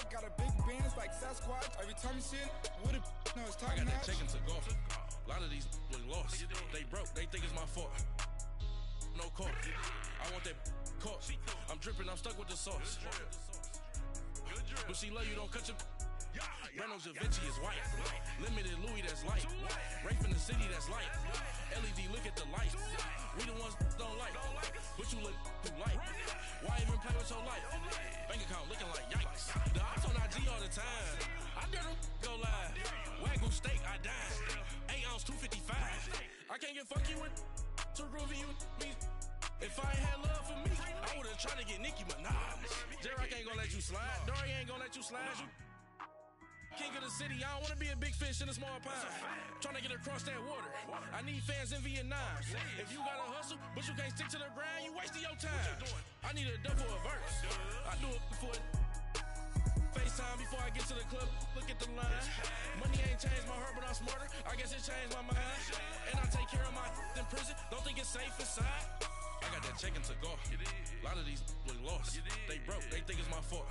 truck, got a big Benz like Sasquatch. Every time you see it, with it, no, it's top I got notch. that chicken to golf. A lot of these look lost. They broke, they think it's my fault. No court. I want that caught. I'm dripping, I'm stuck with the sauce. But she love you, don't cut your. Reynolds Da Vinci is white. Limited Louis, that's light. Rape in the city, that's light. LED, look at the lights. We the ones don't like. But you look too light. Why even play with your life? Bank account looking like yikes. The ops on IG all the time. I dare them go live. Wagyu steak, I dine. 8 ounce, 255. I can't get fuck you with to groovy you me. If I ain't had love for me, I would've tried to get Nicki Minaj. J-Rock ain't gonna let you slide. Dory ain't gonna let you slide. You king of the city, I don't wanna be a big fish in a small pond. Trying to get across that water. I need fans in Vietnam. If you gotta hustle, but you can't stick to the grind, you wasting your time. I need a double a verse. I do it for FaceTime before I get to the club. Look at the line. Money ain't changed my heart, but I'm smarter. I guess it changed my mind. And I take care of my in prison. Don't think it's safe inside. I got that chicken to go. A lot of these look lost. They broke, they think it's my fault.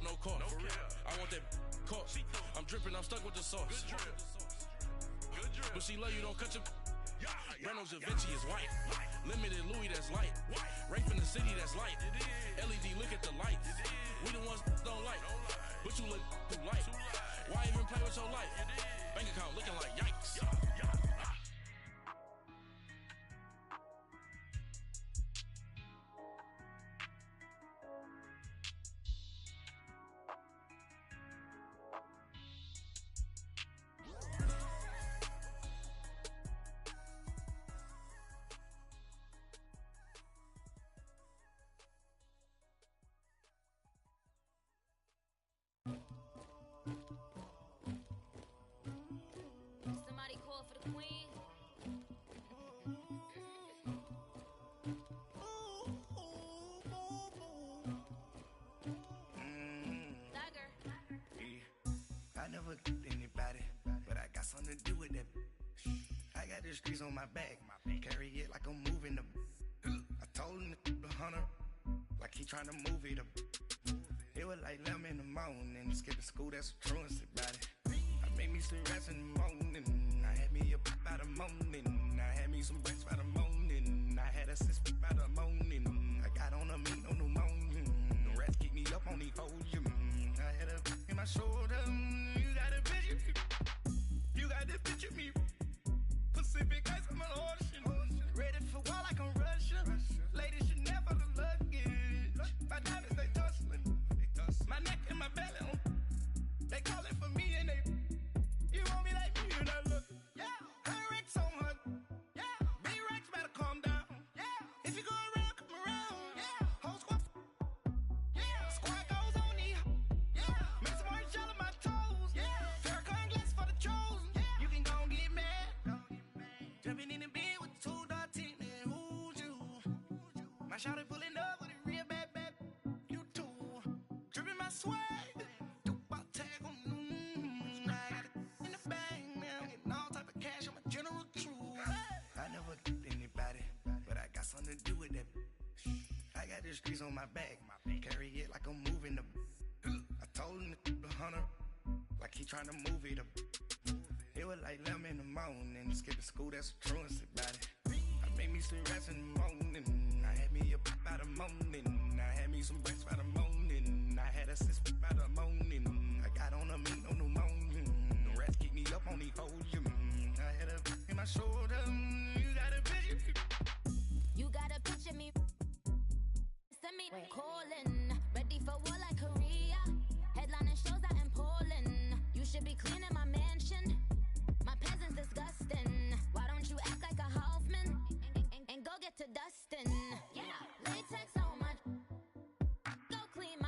No court. I want that caught. I'm dripping, I'm stuck with the sauce. But she love you, don't cut your. Reynolds Da Vinci is white. Limited Louis, that's light. Rape in the city, that's light. LED, look at the lights. We the ones don't like. But you look too light. Why even play with your life? Bank account looking like yikes. Somebody call for the queen. Dagger. Yeah. I never anybody, but I got something to do with that. I got the streets on my back, carry it like I'm moving them. I told him the hunter, like he trying to move it up. It was like 11 in the morning, skipping school, that's a truancy about it. I made me some rest in the morning, I had me up by the morning, I had me some breaks by the morning, I had a sis by the morning, I got on a meat on the morning, the rats keep me up on the podium, I had a in my shoulder, you got a picture, you got the picture me, Pacific ice on my ocean, ready for war like I'm Russia, ladies should never look luggage, my diamonds they tussling, my neck and my belly, they calling for me and they, you want me like me and I look, yeah, Rex on her, yeah, B-Rex better calm down, yeah, if you go around, come around, yeah, whole squad, yeah, squad goes on me, yeah, make some orange gel on my toes, yeah, Farrakhan glass for the chosen, yeah, you can go and get mad, jumping in the bed with 2 dark teeth, man, who's you, my shawty pulling up with a real bad, you too, dripping my swag, something to do with that. I got the streets on my back, carry it like I'm moving them. I told him the hunter, like he trying to move it up. It was like 11 in the morning, skipping school, that's a truancy about it. I made me some rest in the morning, I had me up by the morning, I had me some breaks by the morning, I had a sis by the morning, I got on a meat on the morning, the rats keep me up on the podium, I had a in my shoulder, you got a picture. You gotta picture me. Send me calling. Ready for war like Korea. Headlining shows out in Poland. You should be cleaning my mansion. My peasants disgusting. Why don't you act like a Hoffman and go get to dustin'? Yeah, latex on my. Go clean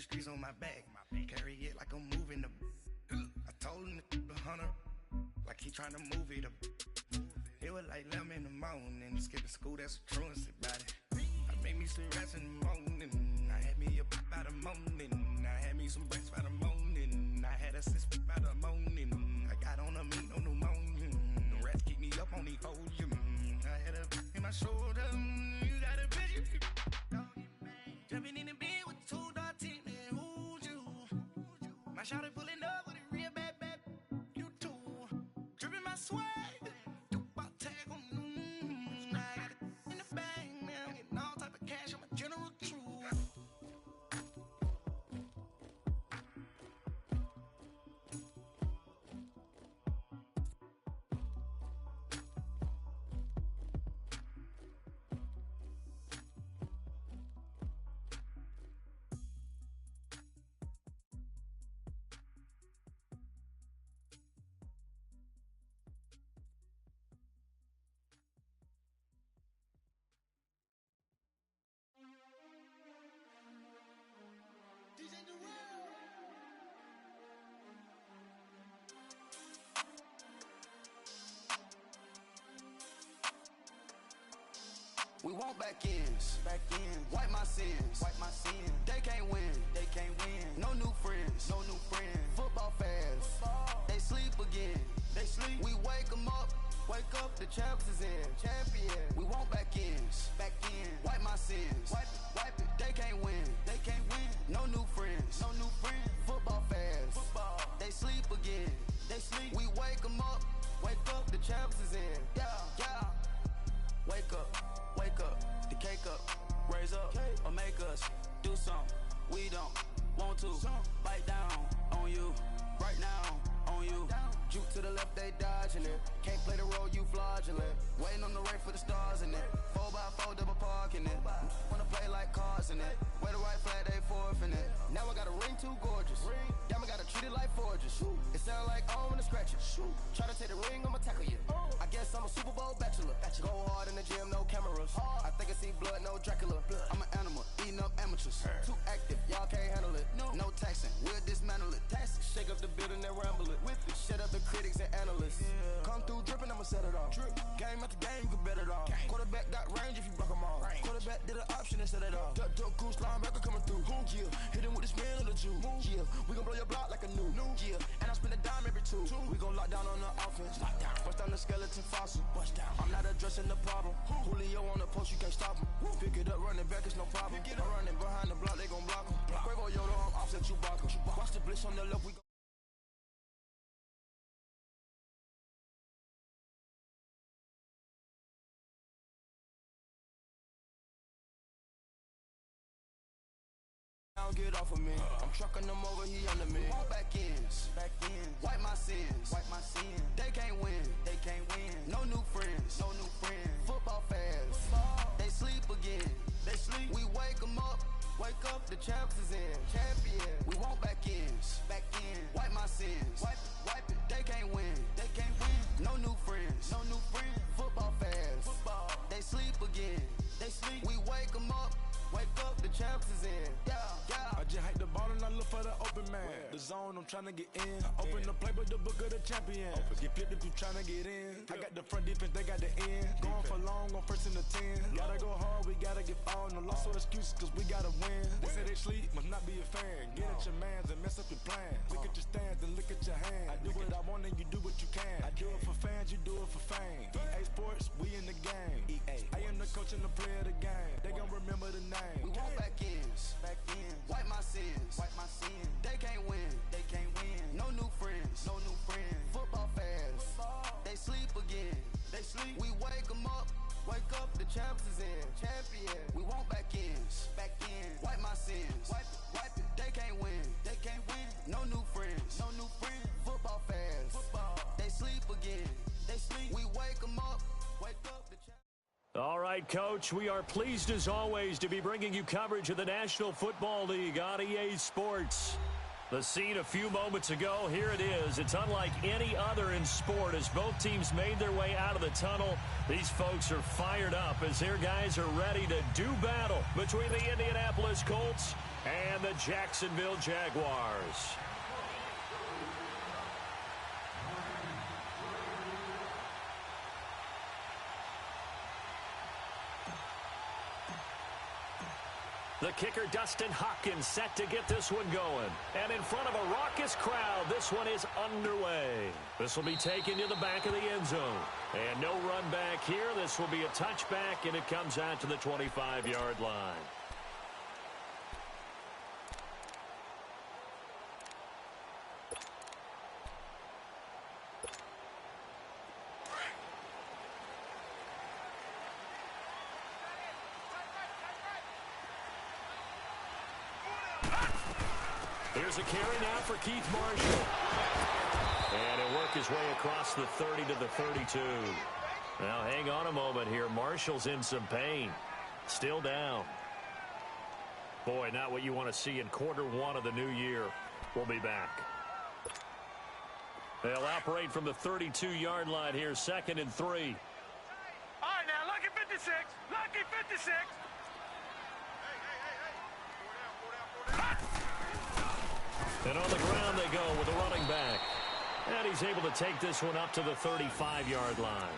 the streets on my back. Carry it like I'm moving the. I told him the hunter, like he trying to move it up. It was like 11 in the morning, skipping school, that's a truancy about it. I made me some rats in the morning. I had me up by the morning. I had me some breaks by the morning. I had a sis by the morning. I got on a meat, no pneumonia. The rats keep me up on the podium. I had a in my shoulder. You got a bitch. Jumping in the bed with 2 dark teeth, man. Who's you? My shawty pulling up with a real bad. You too. Dripping my swag. We want back ends, wipe my sins, they can't win, no new friends, football fans, they sleep again, we wake them up, the champs is in, we want back ends, wipe my sins, wipe it, they can't win, no new friends, football fans, they sleep again, we wake them up, the champs is in, yeah, wake up, the cake up, raise up, or make us do something we don't want to. Bite down on you, right now on you. Juke to the left, they dodging it. Can't play the role, you fraudulent. Waiting on the right for the stars in it. 4x4 double parking it. Wanna play like cars in it. Wear the right flag, they forfeiting it. Now I got a ring too gorgeous. Damn, I gotta treat it like forges. It sound like I'm in a scratcher. Try to take the ring, I'ma tackle you. I guess I'm a Super Bowl bachelor. Go hard in the gym, no cameras. I think I see blood, no Dracula. I'm an animal, eating up amateurs. Too active, y'all can't handle it. No taxing, we'll dismantle it. Shake up the building and ramble it. Shut up the critics and analysts. Come through dripping, I'ma set it off. Game after game, you can bet it off. Quarterback got range if you block them all. Quarterback did an option and set it off. Duck goose linebacker coming through. Yeah, hit him with this man on the Jew. Yeah, we gon' blow your block like a new. Yeah, and I spend a dime every two. We gon' lock down on the offense. Bust down the skeleton fossil. I'm not addressing the problem. Julio on the post, you can't stop him. Pick it up, running back, it's no problem. I'm running behind the block, they gon' block him. Quavo Yoda, I'm offset Chewbacca. Watch the blitz on the left, we go. Get off of me. I'm trucking them over, he under me. Walk back ends, wipe my sins, they can't win, no new friends, football fans, they sleep again, we wake them up, the champs is in, we want back ends, wipe my sins, wipe it, they can't win, no new friends, football fans, they sleep again, we wake them up, the champs is in, yeah. I just hate the ball and I look for the open man. The zone, I'm trying to get in. Open the playbook, the book of the champion. Get flipped if you trying to get in. I got the front defense, they got the end. Going for long, on first and the 10. Gotta go hard, we gotta get all. No loss or excuses, cause we gotta win. They say they sleep, must not be a fan. Get at your mans and mess up your plans. Look at your stands and look at your hands. I do what I want and you do what you can. I do it for fans, you do it for fame. EA Sports, we in the game. I am the coach and the player of the game. They gon' remember the name. We want back ends, wipe my sins, they can't win, no new friends, football fans, they sleep again, we wake them up, the champs is in, we want back ends, wipe my sins, wipe it, they can't win, no new friends, football fans, they sleep again, we wake them up, the champs. All right, Coach, we are pleased as always to be bringing you coverage of the National Football League on EA Sports. The scene a few moments ago, here it is. It's unlike any other in sport as both teams made their way out of the tunnel. These folks are fired up as their guys are ready to do battle between the Indianapolis Colts and the Jacksonville Jaguars. The kicker, Dustin Hopkins, set to get this one going. And in front of a raucous crowd, this one is underway. This will be taken to the back of the end zone. And no run back here. This will be a touchback, and it comes out to the 25-yard line. Here's a carry now for Keith Marshall. And he'll work his way across the 30 to the 32. Now, hang on a moment here. Marshall's in some pain. Still down. Boy, not what you want to see in quarter one of the new year. We'll be back. They'll operate from the 32-yard line here, 2nd and 3. All right, now, lucky 56. Lucky 56. And on the ground they go with a running back. And he's able to take this one up to the 35-yard line.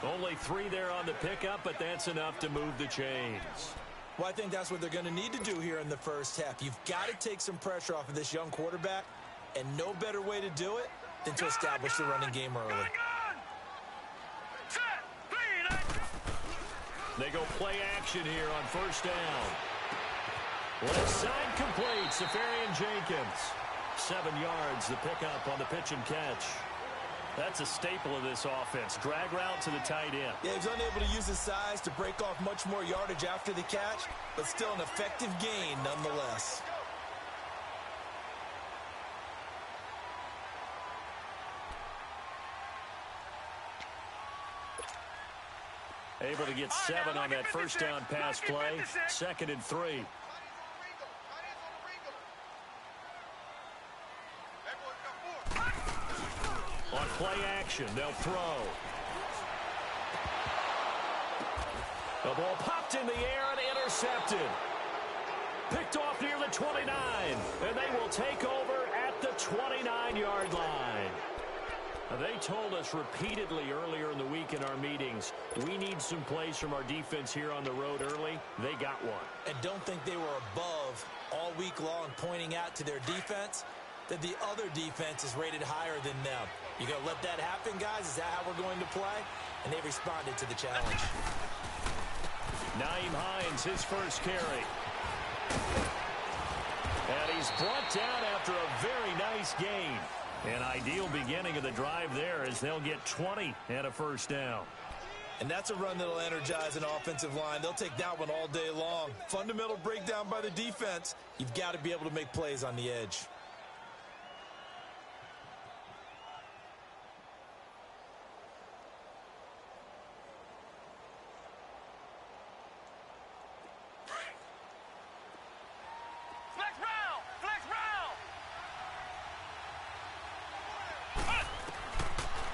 Only 3 there on the pickup, but that's enough to move the chains. Well, I think that's what they're going to need to do here in the first half. You've got to take some pressure off of this young quarterback, and no better way to do it than to establish the running game early. They go play action here on first down. Left side complete, Safarian Jenkins. 7 yards, the pickup on the pitch and catch. That's a staple of this offense. Drag route to the tight end. Yeah, he's unable to use his size to break off much more yardage after the catch, but still an effective gain nonetheless. Able to get 7 on that first down pass play. 2nd and 3. On play action, they'll throw. The ball popped in the air and intercepted. Picked off near the 29, and they will take over at the 29-yard line. Now, they told us repeatedly earlier in the week in our meetings, we need some plays from our defense here on the road early. They got one. And don't think they were above all week long pointing out to their defense that the other defense is rated higher than them. You going to let that happen, guys? Is that how we're going to play? And they responded to the challenge. Nyheim Hines, his first carry. And he's brought down after a very nice gain. An ideal beginning of the drive there as they'll get 20 and a first down. And that's a run that'll energize an offensive line. They'll take that one all day long. Fundamental breakdown by the defense. You've got to be able to make plays on the edge.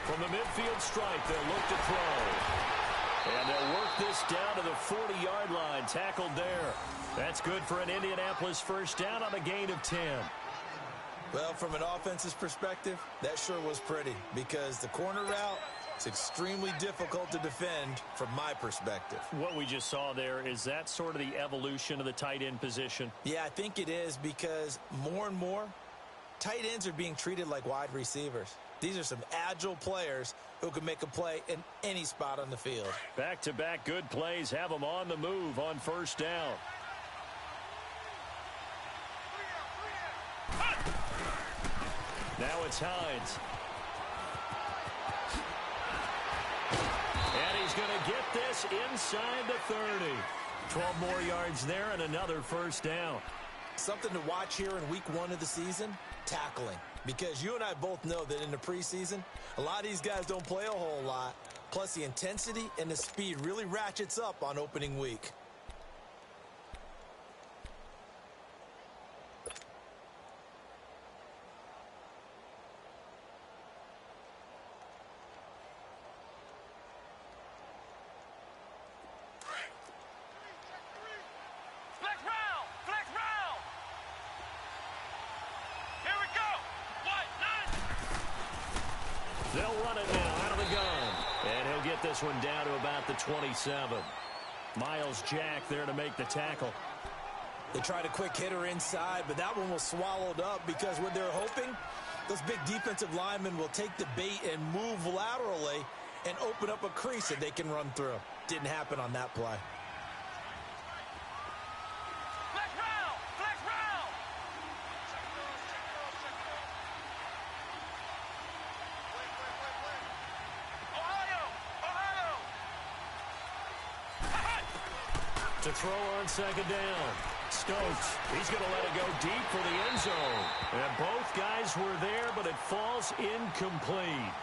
From the midfield stripe, they'll look to throw. And they'll work this down to the 40-yard line. Tackled there. That's good for an Indianapolis first down on a gain of 10. Well, from an offense's perspective, that sure was pretty because the corner route is extremely difficult to defend from my perspective. What we just saw there, is that sort of the evolution of the tight end position? Yeah, I think it is because more and more, tight ends are being treated like wide receivers. These are some agile players who can make a play in any spot on the field. Back-to-back good plays have them on the move on first down. Now it's Hines. And he's going to get this inside the 30. 12 more yards there and another first down. Something to watch here in week 1 of the season, tackling. Because you and I both know that in the preseason, a lot of these guys don't play a whole lot. Plus, the intensity and the speed really ratchets up on opening week. run it now out of the gun. And he'll get this one down to about the 27. Miles Jack there to make the tackle. They tried a quick hitter inside, but that one was swallowed up because what they're hoping, those big defensive linemen will take the bait and move laterally and open up a crease that they can run through. Didn't happen on that play. To throw on second down. Stokes, he's going to let it go deep for the end zone. And both guys were there, but it falls incomplete.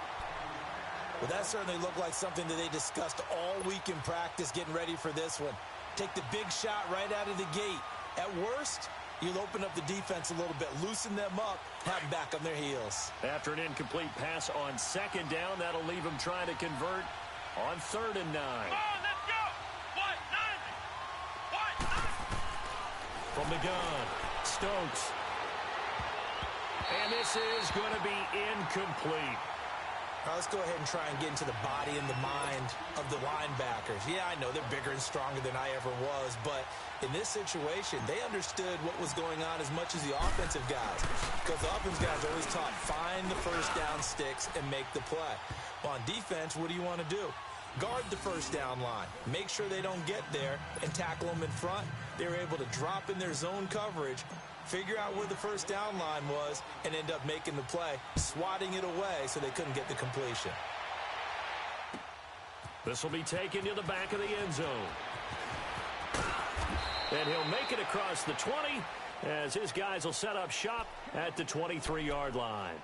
Well, that certainly looked like something that they discussed all week in practice getting ready for this one. Take the big shot right out of the gate. At worst, you'll open up the defense a little bit, loosen them up, have them back on their heels. After an incomplete pass on second down, that'll leave them trying to convert on 3rd and 9. From the gun, Stokes. And this is going to be incomplete. Now let's go ahead and try and get into the body and the mind of the linebackers. Yeah, I know they're bigger and stronger than I ever was, but in this situation, they understood what was going on as much as the offensive guys. Because the offensive guys are always taught, find the first down sticks and make the play. Well, on defense, what do you want to do? Guard the first down line. Make sure they don't get there and tackle them in front. They were able to drop in their zone coverage, figure out where the first down line was, and end up making the play, swatting it away so they couldn't get the completion. This will be taken to the back of the end zone. And he'll make it across the 20 as his guys will set up shop at the 23-yard line.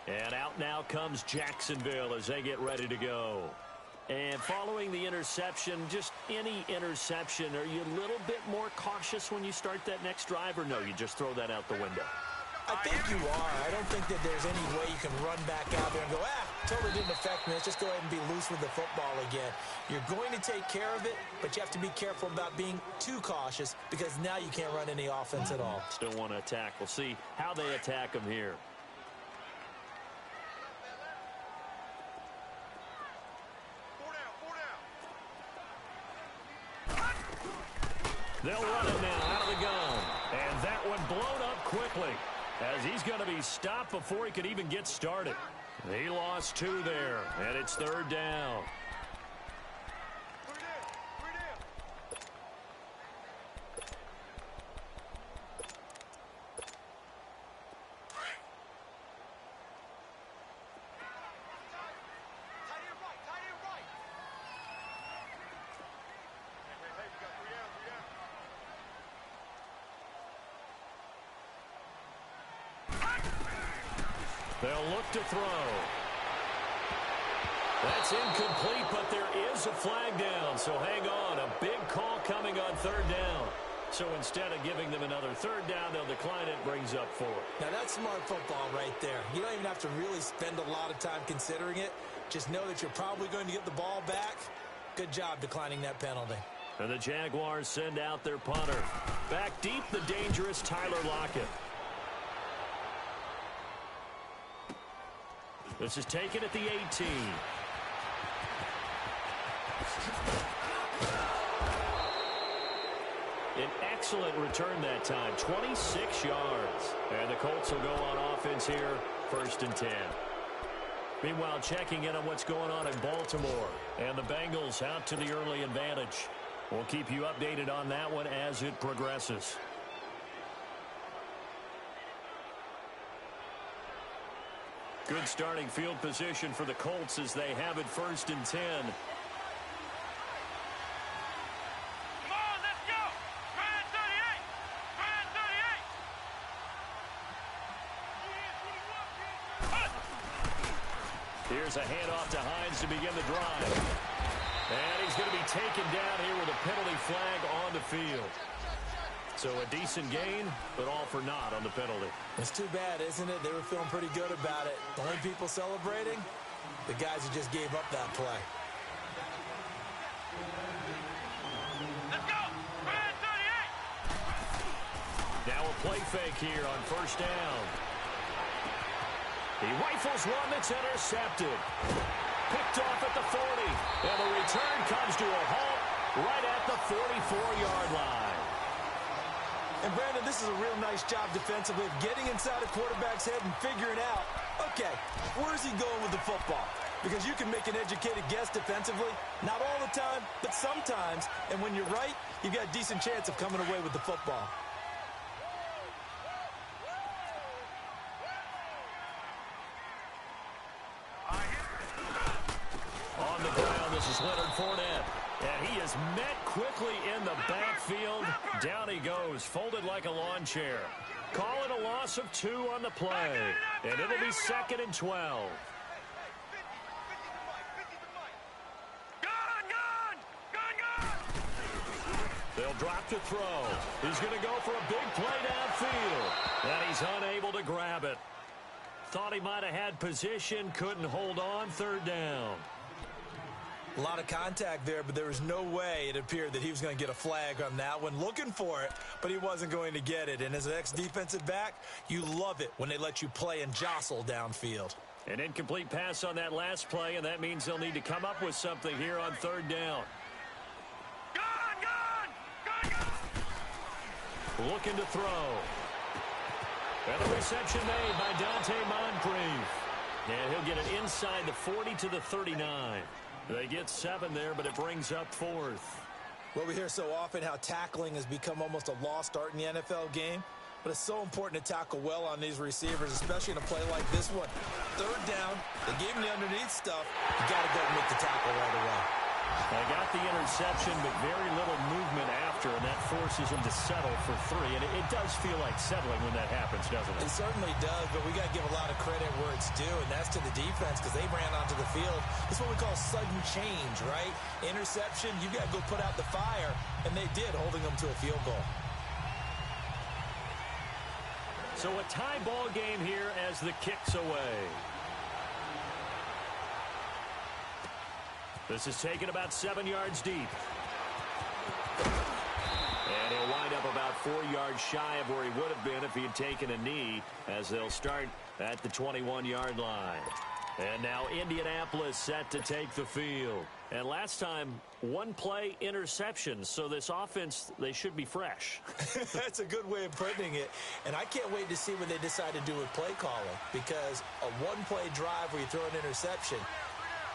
And out now comes Jacksonville as they get ready to go. And following the interception, just any interception, are you a little bit more cautious when you start that next drive, or no, you just throw that out the window? I think you are. I don't think that there's any way you can run back out there and go, totally didn't affect me. Let's just go ahead and be loose with the football again. You're going to take care of it, but you have to be careful about being too cautious because now you can't run any offense at all. Still want to attack. We'll see how they attack them here. They'll run it now out of the gun. And that one blown up quickly as he's going to be stopped before he could even get started. He lost 2 there, and it's 3rd down. They'll look to throw. That's incomplete, but there is a flag down, so hang on. A big call coming on 3rd down. So instead of giving them another 3rd down, they'll decline it, brings up 4. Now that's smart football right there. You don't even have to really spend a lot of time considering it. Just know that you're probably going to get the ball back. Good job declining that penalty. And the Jaguars send out their punter. Back deep, the dangerous Tyler Lockett. This is taken at the 18. An excellent return that time, 26 yards. And the Colts will go on offense here, 1st and 10. Meanwhile, checking in on what's going on in Baltimore. And the Bengals out to the early advantage. We'll keep you updated on that one as it progresses. Good starting field position for the Colts as they have it 1st and 10. Here's a handoff to Hines to begin the drive. And he's going to be taken down here with a penalty flag on the field. So a decent gain, but all for naught on the penalty. It's too bad, isn't it? They were feeling pretty good about it. The only people celebrating, the guys who just gave up that play. Let's go! Ryan 38! Now a play fake here on 1st down. He rifles one that's intercepted. Picked off at the 40. And the return comes to a halt right at the 44-yard line. And, Brandon, this is a real nice job defensively of getting inside a quarterback's head and figuring out, okay, where's he going with the football? Because you can make an educated guess defensively. Not all the time, but sometimes. And when you're right, you've got a decent chance of coming away with the football. On the ground, this is Leonard Fournette. And he is met quickly in the backfield. Down he goes, folded like a lawn chair. Call it a loss of 2 on the play. And it'll be 2nd and 12. They'll drop to throw. He's going to go for a big play downfield. And he's unable to grab it. Thought he might have had position, couldn't hold on, 3rd down. A lot of contact there, but there was no way it appeared that he was going to get a flag on that one. Looking for it, but he wasn't going to get it. And as an ex-defensive back, you love it when they let you play and jostle downfield. An incomplete pass on that last play, and that means they'll need to come up with something here on 3rd down. Looking to throw. And the reception made by Dante Moncrief. And he'll get it inside the 40 to the 39. They get 7 there, but it brings up 4th. Well, we hear so often how tackling has become almost a lost art in the NFL game. But it's so important to tackle well on these receivers, especially in a play like this one. 3rd down, they gave him the underneath stuff. You got to go and make the tackle right away. They got the interception, but very little movement after, and that forces him to settle for 3. And it does feel like settling when that happens, doesn't it? It certainly does, but we got to give a lot of credit where it's due, and that's to the defense because they ran onto the field. It's what we call sudden change, right? Interception, you got to go put out the fire, and they did, holding them to a field goal. So a tie ball game here as the kick's away. This is taken about 7 yards deep. And he'll wind up about 4 yards shy of where he would have been if he had taken a knee, as they'll start at the 21-yard line. And now Indianapolis set to take the field. And last time, 1 play interception. So this offense, they should be fresh. That's a good way of putting it. And I can't wait to see what they decide to do with play calling. Because a 1-play drive where you throw an interception,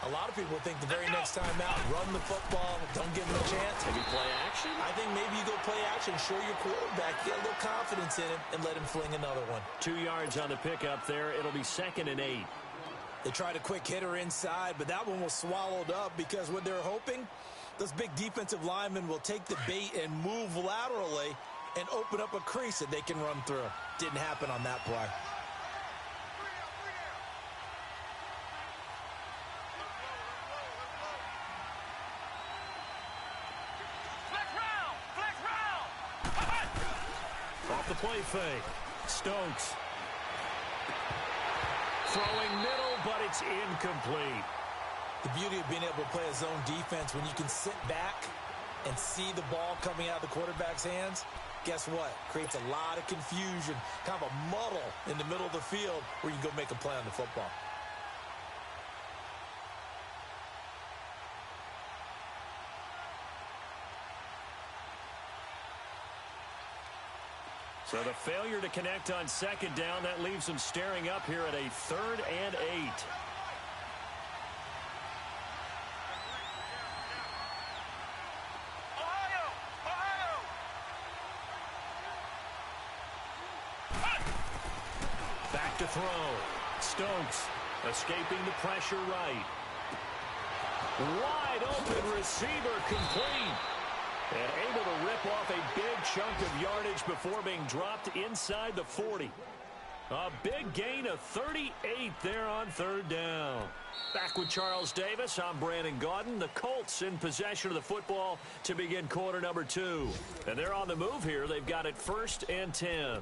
a lot of people think the very next time out, run the football, don't give them a chance. Maybe play action? I think maybe you go play action, show your quarterback, get a little confidence in him, and let him fling another one. 2 yards on the pickup there. It'll be 2nd and 8. They tried a quick hitter inside, but that one was swallowed up because what they're hoping, those big defensive linemen will take the bait and move laterally and open up a crease that they can run through. Didn't happen on that play. Off the play fake. Stokes. Throwing middle, but it's incomplete. The beauty of being able to play a zone defense when you can sit back and see the ball coming out of the quarterback's hands, guess what? Creates a lot of confusion, kind of a muddle in the middle of the field where you can go make a play on the football. So the failure to connect on 2nd down, that leaves them staring up here at a 3rd and 8. Back to throw. Stokes escaping the pressure right. Wide open receiver complete. And able to rip off a big chunk of yardage before being dropped inside the 40. A big gain of 38 there on 3rd down. Back with Charles Davis, I'm Brandon Gaudin. The Colts in possession of the football to begin quarter number 2. And they're on the move here. They've got it 1st and 10.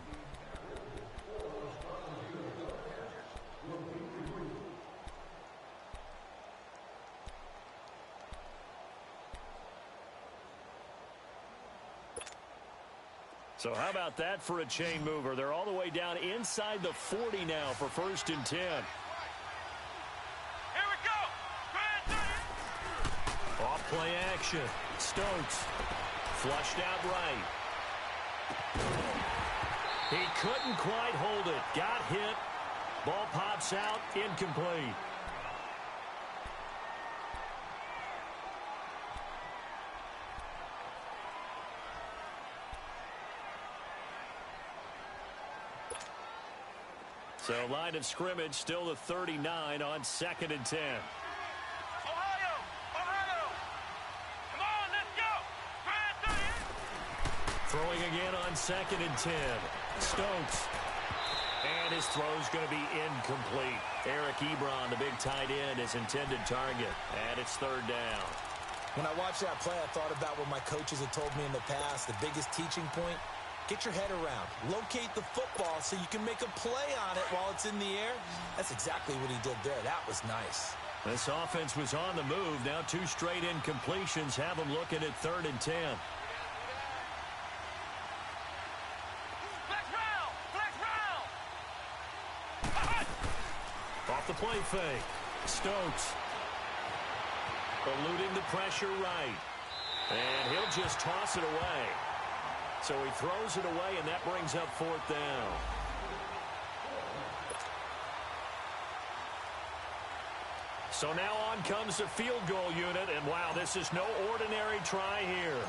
So how about that for a chain mover? They're all the way down inside the 40 now for 1st and 10. Here we go. Off play action. Stokes. Flushed out right. He couldn't quite hold it. Got hit. Ball pops out. Incomplete. So line of scrimmage still the 39 on 2nd and 10. Ohio! Ohio! Come on, let's go! Throwing again on 2nd and 10. Stokes. And his throw's going to be incomplete. Eric Ebron, the big tight end, his intended target. And it's 3rd down. When I watched that play, I thought about what my coaches had told me in the past. The biggest teaching point, get your head around. Locate the football so you can make a play on it while it's in the air. That's exactly what he did there. That was nice. This offense was on the move. Now 2 straight incompletions have them looking at 3rd and 10. Flex round! Flex round! Off the play fake. Stokes. Eluding the pressure right. And he'll just toss it away. So he throws it away, and that brings up 4th down. So now on comes the field goal unit, and wow, this is no ordinary try here.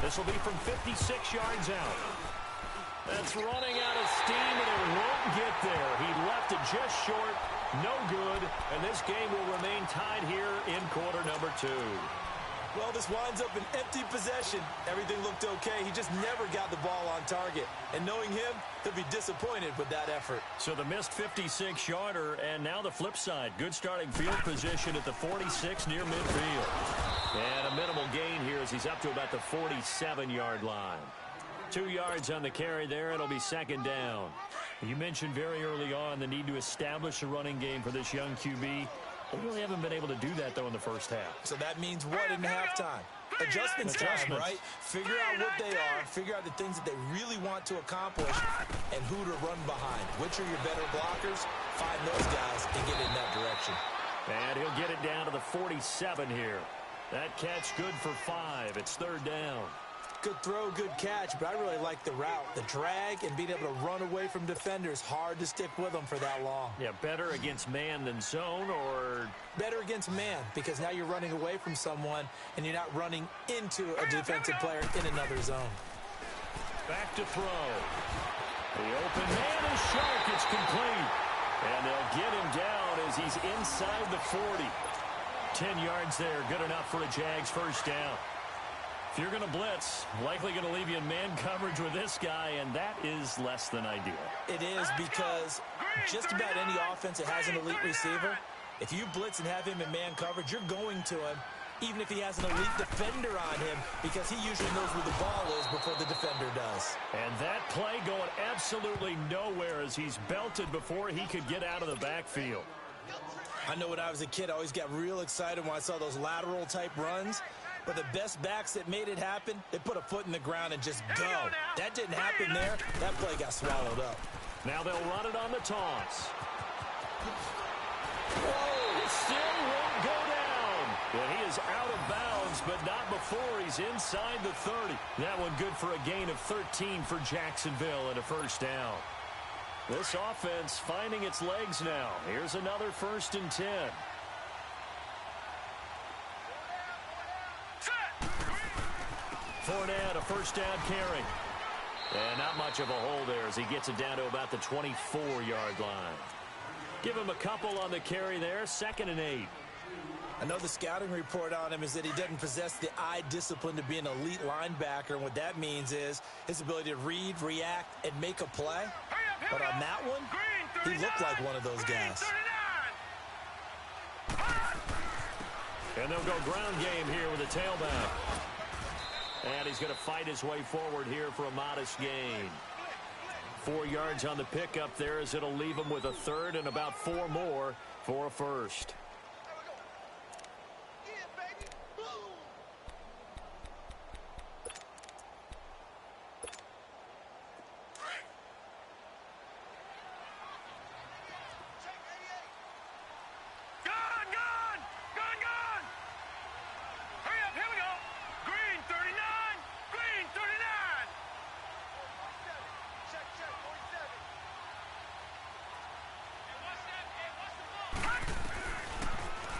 This will be from 56 yards out. That's running out of steam, and it won't get there. He left it just short, no good, and this game will remain tied here in quarter number 2. Well, this winds up an empty possession. Everything looked okay. He just never got the ball on target. And knowing him, he'll be disappointed with that effort. So the missed 56-yarder, and now the flip side. Good starting field position at the 46 near midfield. And a minimal gain here as he's up to about the 47-yard line. 2 yards on the carry there. It'll be 2nd down. You mentioned very early on the need to establish a running game for this young QB. They really haven't been able to do that, though, in the first half. So that means what in halftime? Adjustments time, right? Figure out what they are, figure out the things that they really want to accomplish, and who to run behind. Which are your better blockers? Find those guys and get in that direction. And he'll get it down to the 47 here. That catch good for 5. It's 3rd down. Good throw, good catch, but I really like the route. The drag and being able to run away from defenders. Hard to stick with them for that long. Yeah, better against man than zone, or? Better against man, because now you're running away from someone and you're not running into a defensive player in another zone. Back to throw. The open man is sharp. It's complete. And they'll get him down as he's inside the 40. 10 yards there. Good enough for a Jags 1st down. If you're going to blitz, likely going to leave you in man coverage with this guy, and that is less than ideal. It is, because just about any offense that has an elite receiver, if you blitz and have him in man coverage, you're going to him, even if he has an elite defender on him, because he usually knows where the ball is before the defender does. And that play going absolutely nowhere as he's belted before he could get out of the backfield. I know when I was a kid, I always got real excited when I saw those lateral-type runs. But the best backs that made it happen, they put a foot in the ground and just go. That didn't happen there. That play got swallowed up. Now they'll run it on the toss. Whoa, it still won't go down. And he is out of bounds, but not before he's inside the 30. That one good for a gain of 13 for Jacksonville and a 1st down. This offense finding its legs now. Here's another 1st and 10. Fournette, a 1st down carry. And not much of a hole there as he gets it down to about the 24-yard line. Give him a couple on the carry there. 2nd and 8. I know the scouting report on him is that he doesn't possess the eye discipline to be an elite linebacker. And what that means is his ability to read, react, and make a play. But on that one, he looked like one of those guys. And they'll go ground game here with a tailback. And he's going to fight his way forward here for a modest gain. 4 yards on the pickup there as it'll leave him with a 3rd and about 4 more for a 1st.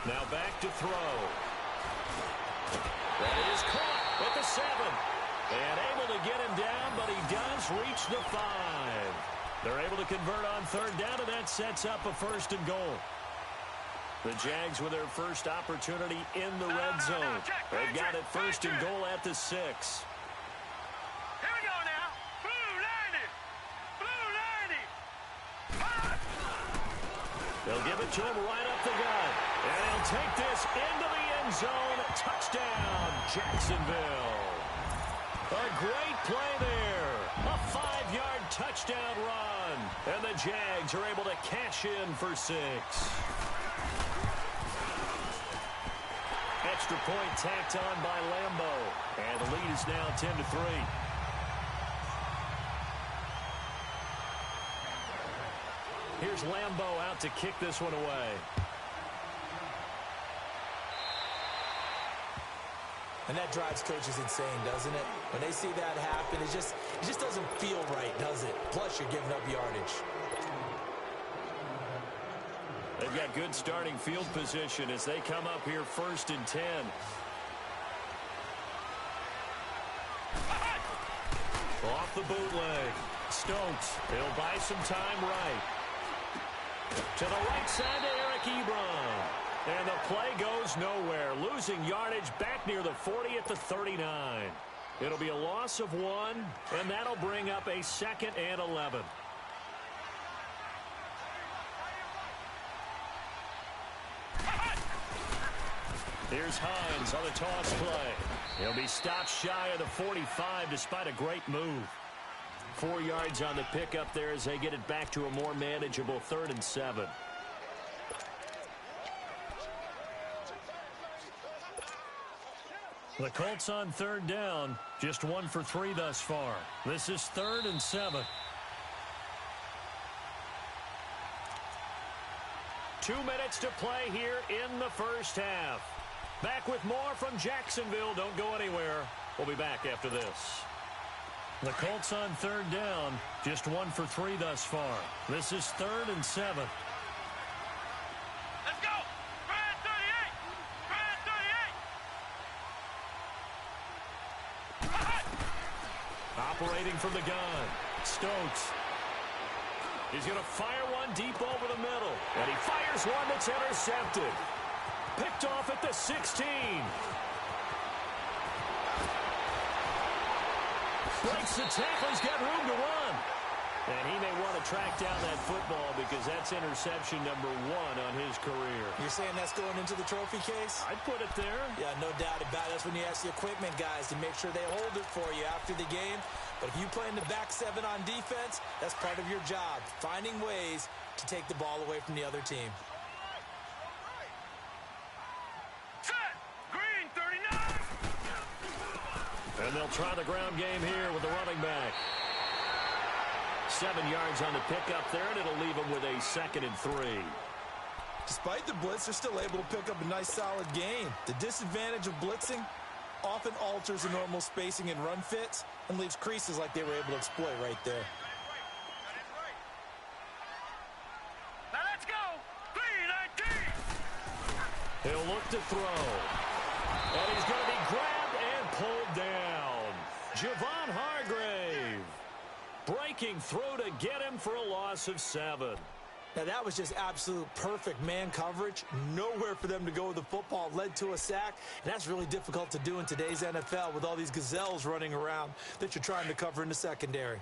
Now back to throw. That is caught at the 7. And able to get him down, but he does reach the 5. They're able to convert on third down, and that sets up a 1st and goal. The Jags with their first opportunity in the red zone. They've got it 1st and goal at the 6. Here we go now. Blue 90. Blue 90. They'll give it to him right up the gut. And he'll take this into the end zone. Touchdown, Jacksonville. A great play there. A 5-yard touchdown run. And the Jags are able to cash in for 6. Extra point tacked on by Lambo. And the lead is now 10-3. Here's Lambo out to kick this one away. And that drives coaches insane, doesn't it? When they see that happen, it just doesn't feel right, does it? Plus, you're giving up yardage. They've got good starting field position as they come up here 1st and 10. Off the bootleg. Stokes. He'll buy some time right. To the right side to Eric Ebron. And the play goes nowhere. Losing yardage back near the 40 at the 39. It'll be a loss of 1, and that'll bring up a 2nd and 11. Here's Hines on the toss play. He'll be stopped shy of the 45 despite a great move. 4 yards on the pickup there as they get it back to a more manageable 3rd and 7. The Colts on 3rd down, just 1 for 3 thus far. This is 3rd and 7. 2 minutes to play here in the first half. Back with more from Jacksonville. Don't go anywhere. We'll be back after this. The Colts on 3rd down, just 1 for 3 thus far. This is 3rd and 7. Let's go. Brad 38. Brad 38. Operating from the gun. Stokes. He's going to fire one deep over the middle. And he fires one that's intercepted. Picked off at the 16. Breaks the tackle. He's got room to run. And he may want to track down that football because that's interception number 1 on his career. You're saying that's going into the trophy case? I'd put it there. Yeah, no doubt about it. That's when you ask the equipment guys to make sure they hold it for you after the game. But if you play in the back 7 on defense, that's part of your job, finding ways to take the ball away from the other team. Set. Green 39. And they'll try the ground game here with the running back. 7 yards on the pickup there, and it'll leave them with a 2nd and 3. Despite the blitz, they're still able to pick up a nice, solid gain. The disadvantage of blitzing often alters the normal spacing and run fits and leaves creases like they were able to exploit right there. Now let's go. 319. He'll look to throw. And he's going to be grabbed and pulled down. Javon Hargrave breaking through to get him for a loss of 7. Now, that was just absolute perfect man coverage. Nowhere for them to go with the football. Led to a sack. And that's really difficult to do in today's NFL with all these gazelles running around that you're trying to cover in the secondary.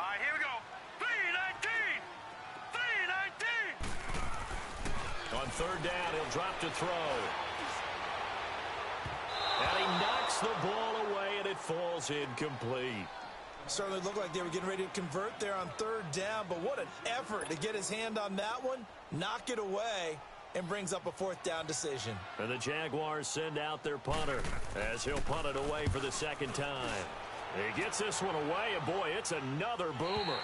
All right, here we go. 319. 319. On 3rd down, he'll drop to throw. And he knocks the ball away, and it falls incomplete. Certainly looked like they were getting ready to convert there on 3rd down, but what an effort to get his hand on that one, knock it away, and brings up a 4th down decision. And the Jaguars send out their punter as he'll punt it away for the 2nd time. He gets this one away, and boy, it's another boomer.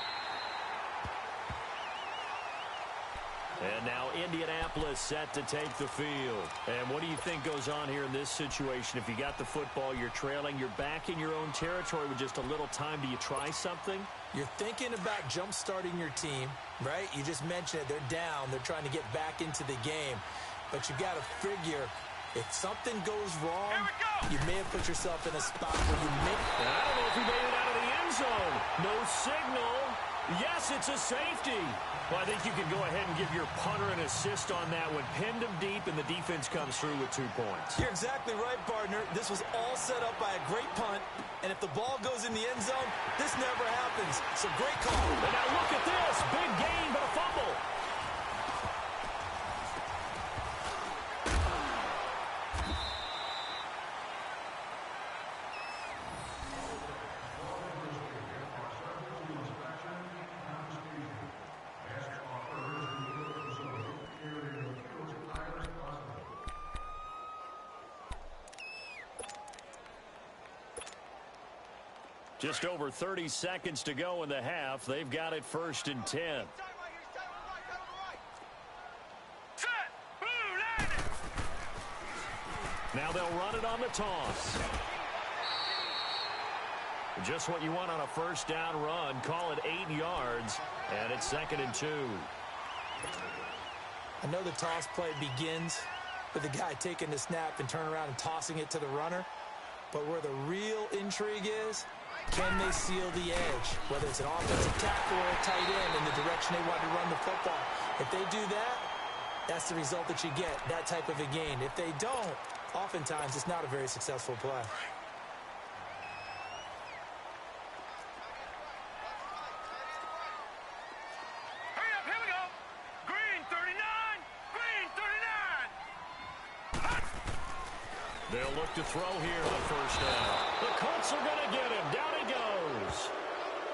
And now Indianapolis set to take the field. And what do you think goes on here in this situation? If you got the football, you're trailing, you're back in your own territory with just a little time. Do you try something? You're thinking about jump-starting your team, right? You just mentioned it. They're down. They're trying to get back into the game. But you've got to figure if something goes wrong, you may have put yourself in a spot where you may... I don't know if he made it out of the end zone. No signal. Yes, it's a safety. Well, I think you can go ahead and give your punter an assist on that one. Pinned him deep, and the defense comes through with 2 points. You're exactly right, partner. This was all set up by a great punt, and if the ball goes in the end zone, this never happens. So great call. And now look at this. Big gain, but a fumble. Just over 30 seconds to go in the half. They've got it 1st and 10. Now they'll run it on the toss. Just what you want on a first down run. Call it 8 yards, and it's 2nd and 2. I know the toss play begins with the guy taking the snap and turning around and tossing it to the runner. But where the real intrigue is, can they seal the edge? Whether it's an offensive tackle or a tight end in the direction they want to run the football. If they do that, that's the result that you get, that type of a gain. If they don't, oftentimes it's not a very successful play. Hurry up, here we go. Green 39, green 39. They'll look to throw here on 1st down. The Colts are going to get him. Down he goes.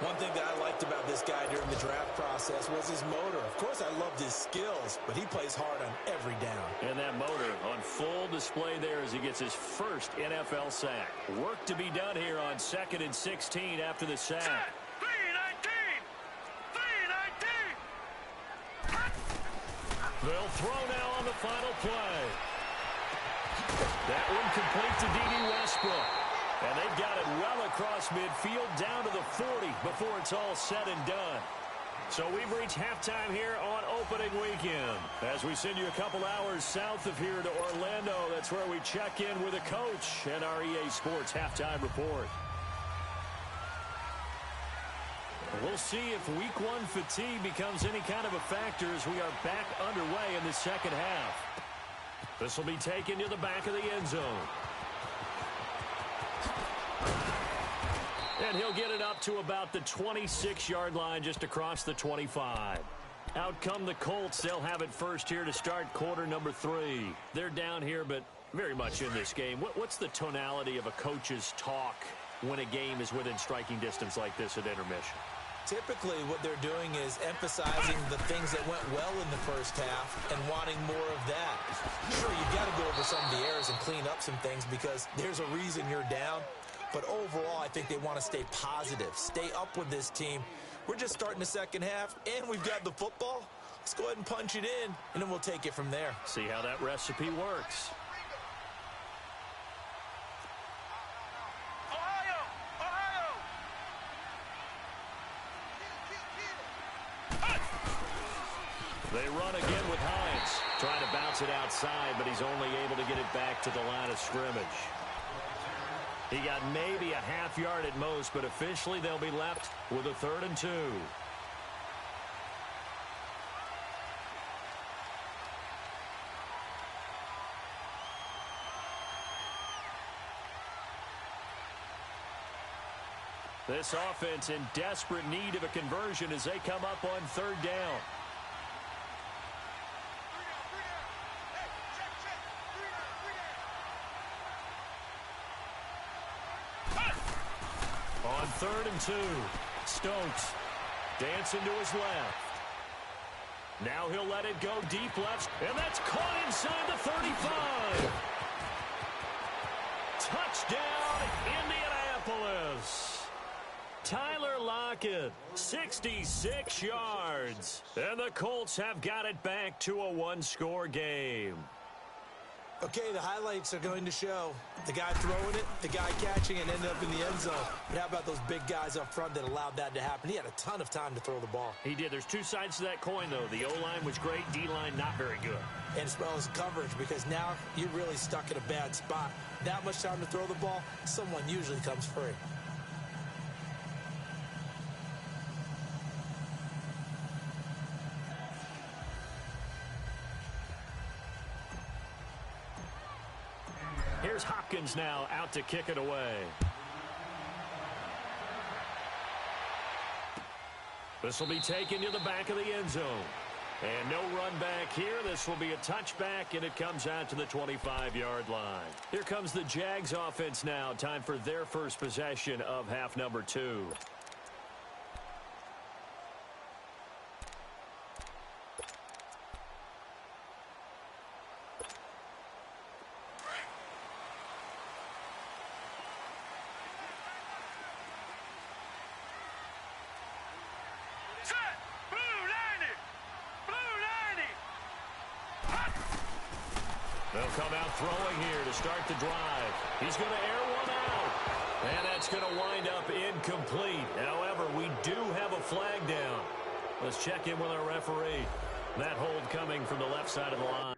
One thing that I liked about this guy during the draft process was his motor. Of course, I loved his skills, but he plays hard on every down. And that motor on full display there as he gets his first NFL sack. Work to be done here on 2nd and 16 after the sack. 319, 319. They'll throw now on the final play. That one complete to D.D. Westbrook. And they've got it well across midfield down to the 40 before it's all said and done. So we've reached halftime here on opening weekend. As we send you a couple hours south of here to Orlando, that's where we check in with a coach and our EA Sports halftime report. We'll see if week 1 fatigue becomes any kind of a factor as we are back underway in the second half. This will be taken to the back of the end zone. And he'll get it up to about the 26-yard line just across the 25. Out come the Colts. They'll have it first here to start quarter number 3. They're down here, but very much in this game. What's the tonality of a coach's talk when a game is within striking distance like this at intermission? Typically, what they're doing is emphasizing the things that went well in the first half and wanting more of that. Sure, you've got to go over some of the errors and clean up some things because there's a reason you're down. But overall, I think they want to stay positive, stay up with this team. We're just starting the second half, and we've got the football. Let's go ahead and punch it in, and then we'll take it from there. See how that recipe works. Ohio, Ohio. They run again with Hines. Trying to bounce it outside, but he's only able to get it back to the line of scrimmage. He got maybe a half yard at most, but officially they'll be left with a 3rd and 2. This offense in desperate need of a conversion as they come up on 3rd down. On 3rd and 2, Stokes dancing to his left. Now he'll let it go deep left, and that's caught inside the 35. Touchdown, Indianapolis. Tyler Lockett. 66 yards. And the Colts have got it back to a one-score game. Okay, the highlights are going to show the guy throwing it, the guy catching it, and ended up in the end zone. But how about those big guys up front that allowed that to happen? He had a ton of time to throw the ball. He did. There's two sides to that coin, though. The O-line was great. D-line not very good. And as well as coverage, because now you're really stuck in a bad spot. That much time to throw the ball, someone usually comes free. Here's Hopkins now out to kick it away. This will be taken to the back of the end zone. And no run back here. This will be a touchback, and it comes out to the 25-yard line. Here comes the Jags offense now. Time for their first possession of half number 2. They'll come out throwing here to start the drive. He's going to air one out. And that's going to wind up incomplete. However, we do have a flag down. Let's check in with our referee. That hold coming from the left side of the line.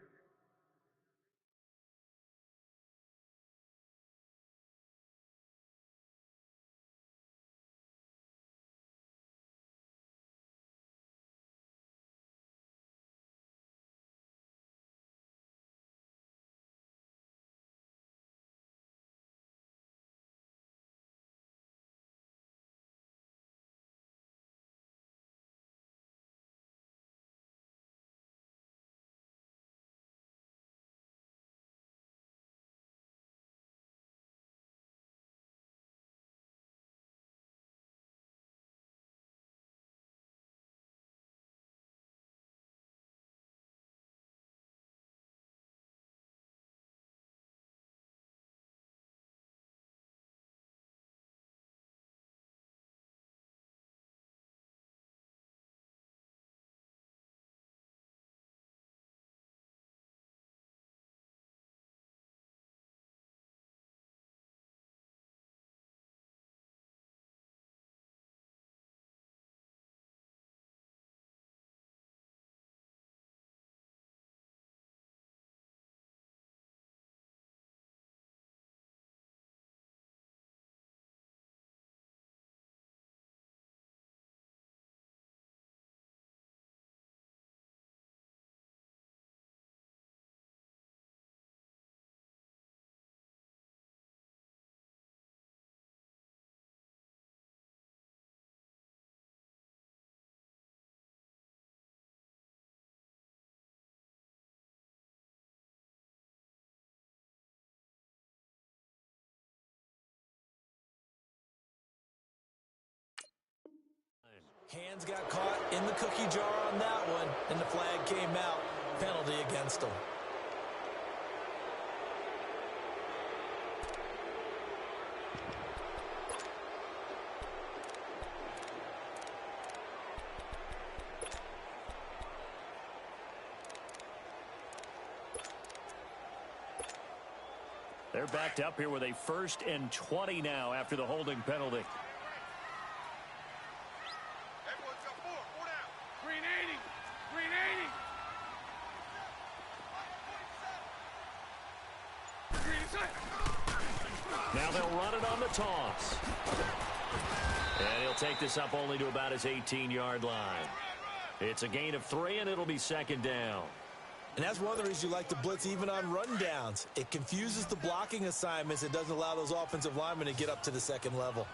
Hands got caught in the cookie jar on that one, and the flag came out. Penalty against them. They're backed up here with a 1st and 20 now after the holding penalty. Now they'll run it on the toss. And he'll take this up only to about his 18-yard line. It's a gain of 3, and it'll be 2nd down. And that's one of the reasons you like to blitz even on rundowns. It confuses the blocking assignments. It doesn't allow those offensive linemen to get up to the 2nd level.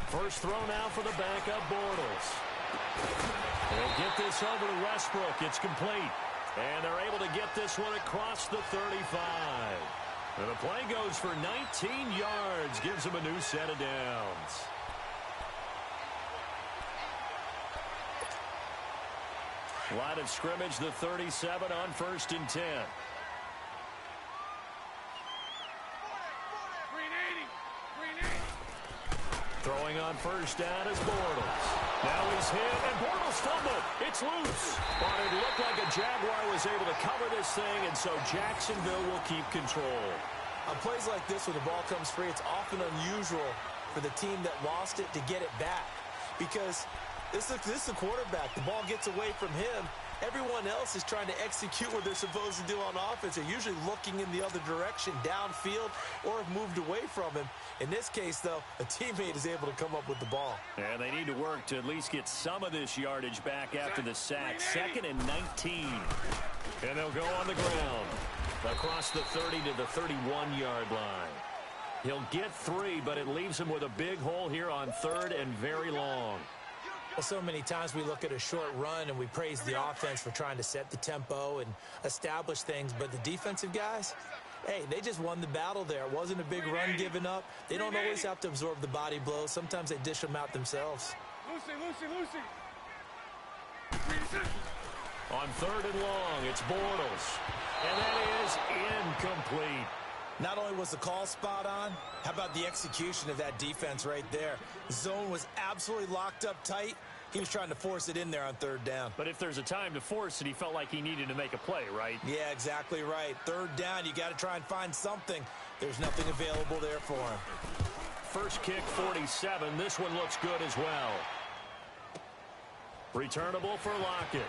First throw now for the backup Bortles. They'll get this over to Westbrook. It's complete. And they're able to get this one across the 35. And the play goes for 19 yards. Gives them a new set of downs. Line of scrimmage, the 37 on 1st and 10. Throwing on first down is Bortles. Now he's hit, and Bortles fumbled. It's loose. But it looked like a Jaguar was able to cover this thing, and so Jacksonville will keep control. On plays like this where the ball comes free, it's often unusual for the team that lost it to get it back. Because this is the quarterback. The ball gets away from him. Everyone else is trying to execute what they're supposed to do on offense. They're usually looking in the other direction, downfield, or have moved away from him. In this case, though, a teammate is able to come up with the ball. And they need to work to at least get some of this yardage back after the sack. 2nd and 19. And they'll go on the ground across the 30 to the 31-yard line. He'll get 3, but it leaves him with a big hole here on 3rd and very long. Well, so many times we look at a short run and we praise the offense for trying to set the tempo and establish things, but the defensive guys, hey, they just won the battle there. It wasn't a big run given up. They don't always have to absorb the body blows. Sometimes they dish them out themselves. Lucy. On 3rd and long, it's Bortles. And that is incomplete. Not only was the call spot on, how about the execution of that defense right there? The zone was absolutely locked up tight. He was trying to force it in there on 3rd down. But if there's a time to force it, he felt like he needed to make a play, right? Yeah, exactly right. 3rd down, you got to try and find something. There's nothing available there for him. First kick, 47. This one looks good as well. Returnable for Lockett.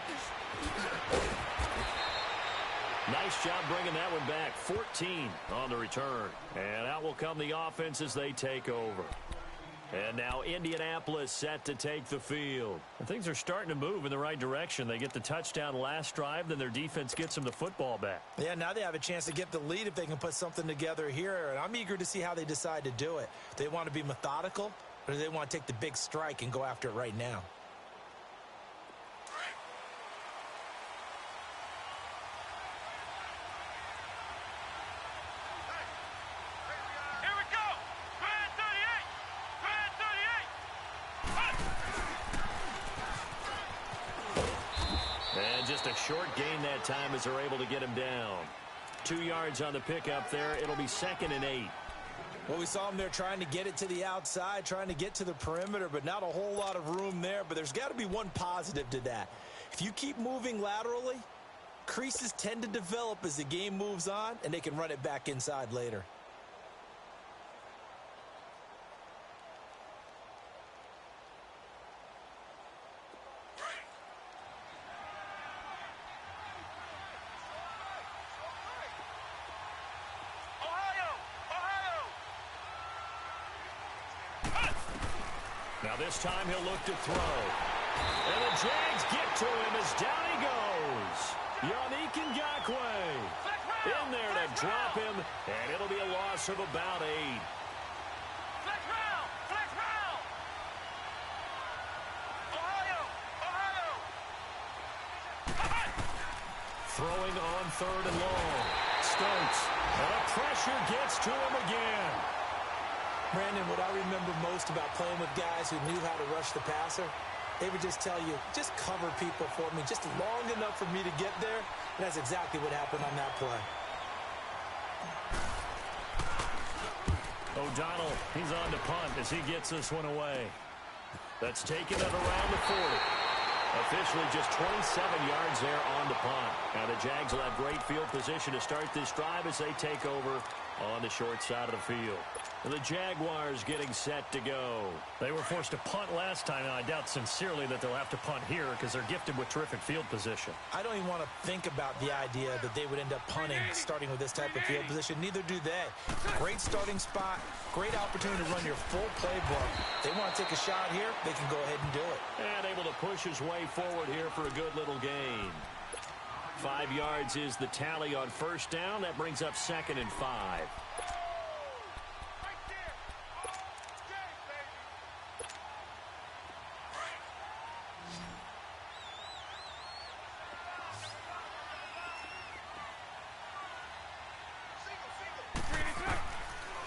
Nice job bringing that one back. 14 on the return. And out will come the offense as they take over. And now Indianapolis set to take the field. And things are starting to move in the right direction. They get the touchdown last drive, then their defense gets them the football back. Yeah, now they have a chance to get the lead if they can put something together here. And I'm eager to see how they decide to do it. Do they want to be methodical, or do they want to take the big strike and go after it right now? Just a short gain that time as they're able to get him down. 2 yards on the pickup there. It'll be 2nd and 8. Well, we saw him there trying to get it to the outside, trying to get to the perimeter, but not a whole lot of room there. But there's got to be one positive to that. If you keep moving laterally, creases tend to develop as the game moves on, and they can run it back inside later. Now this time he'll look to throw. And the Jags get to him as down he goes. Yannick Ngakoue in there to drop him, and it'll be a loss of about 8. Flex round! Ohio! Throwing on 3rd and long. Starts. And the pressure gets to him again. Brandon, what I remember most about playing with guys who knew how to rush the passer, they would just tell you, just cover people for me, just long enough for me to get there. And that's exactly what happened on that play. O'Donnell, he's on to punt as he gets this one away. That's taken at around the 40. Officially just 27 yards there on the punt. Now the Jags will have great field position to start this drive as they take over on the short side of the field. And the Jaguars getting set to go. They were forced to punt last time, and I doubt sincerely that they'll have to punt here because they're gifted with terrific field position. I don't even want to think about the idea that they would end up punting starting with this type of field position. Neither do they. Great starting spot, great opportunity to run your full playbook. They want to take a shot here, they can go ahead and do it. And able to push his way forward here for a good little gain. 5 yards is the tally on first down. That brings up 2nd and 5.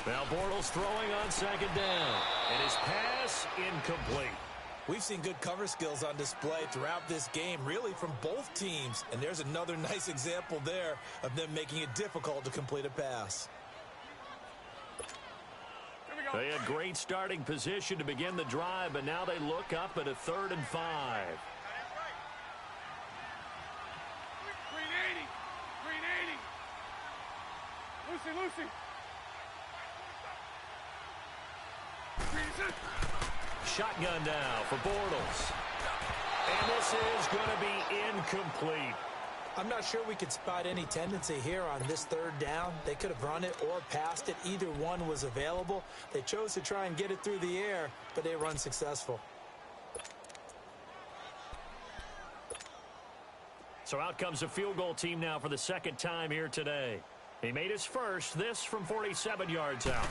Now Bortles throwing on 2nd down. And his pass incomplete. We've seen good cover skills on display throughout this game, really from both teams. And there's another nice example there of them making it difficult to complete a pass. Here we They had great starting position to begin the drive, but now they look up at a 3rd and 5. Green 80. Green 80. Lucy. Shotgun now for Bortles. And this is going to be incomplete. I'm not sure we could spot any tendency here on this 3rd down. They could have run it or passed it. Either one was available. They chose to try and get it through the air, but they were unsuccessful. So out comes a field goal team now for the 2nd time here today. He made his first, this from 47 yards out.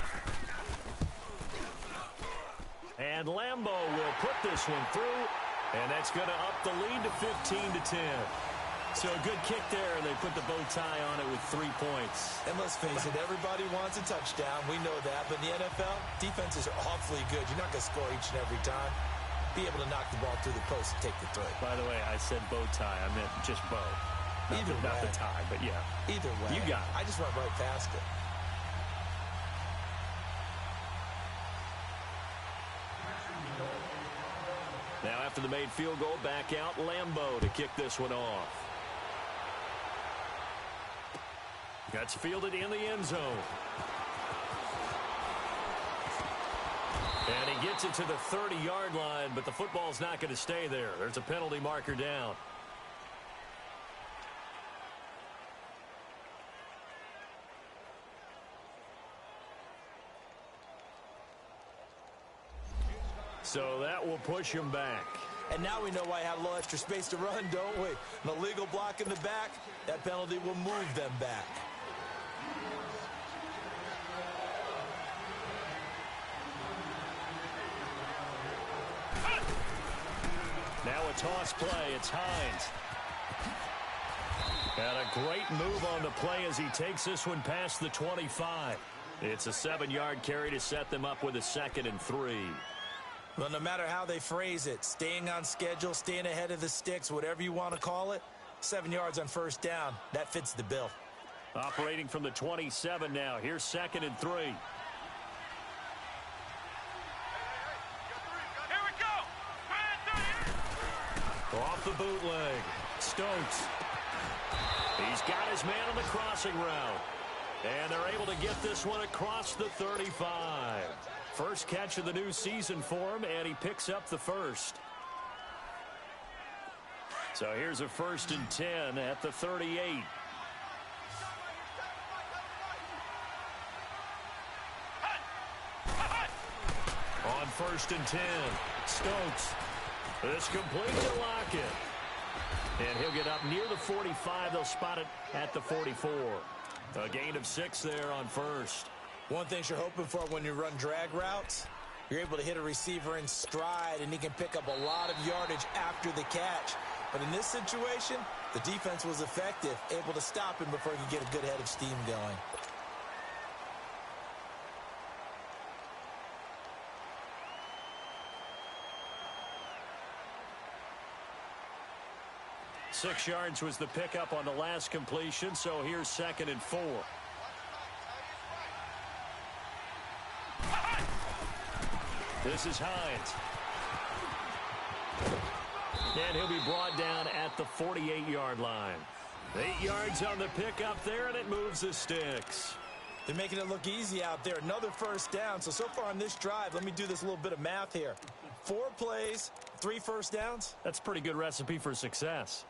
And Lambeau will put this one through, and that's going to up the lead to 15-10. So a good kick there, and they put the bow tie on it with 3 points. And let's face it, everybody wants a touchdown. We know that. But in the NFL, defenses are awfully good. You're not going to score each and every time. Be able to knock the ball through the post and take the 3. By the way, I said bow tie. I meant just bow. Not the tie, but yeah. Either way. You got it. I just went right past it. Now after the made field goal, back out Lambeau to kick this one off. That's fielded in the end zone. And he gets it to the 30-yard line, but the football's not going to stay there. There's a penalty marker down. So that will push him back. And now we know why I have a little extra space to run, don't we? An illegal block in the back, that penalty will move them back. Now a toss play. It's Hines. And a great move on the play as he takes this one past the 25. It's a 7-yard carry to set them up with a 2nd and 3. Well, no matter how they phrase it, staying on schedule, staying ahead of the sticks, whatever you want to call it, 7 yards on 1st down, that fits the bill. Operating from the 27 now. Here's 2nd and 3. Here we go. Off the bootleg. Stokes. He's got his man on the crossing route. And they're able to get this one across the 35. First catch of the new season for him, and he picks up the 1st. So here's a 1st and 10 at the 38. On 1st and 10, Stokes. This complete to Lockett. And he'll get up near the 45. They'll spot it at the 44. A gain of 6 there on 1st. One thing you're hoping for when you run drag routes, you're able to hit a receiver in stride, and he can pick up a lot of yardage after the catch. But in this situation, the defense was effective, able to stop him before he could get a good head of steam going. Six yards was the pickup on the last completion, so here's 2nd and 4. This is Hines. And he'll be brought down at the 48-yard line. 8 yards on the pickup there, and it moves the sticks. They're making it look easy out there. Another 1st down. So far on this drive, let me do this little bit of math here. 4 plays, 3 1st downs. That's a pretty good recipe for success.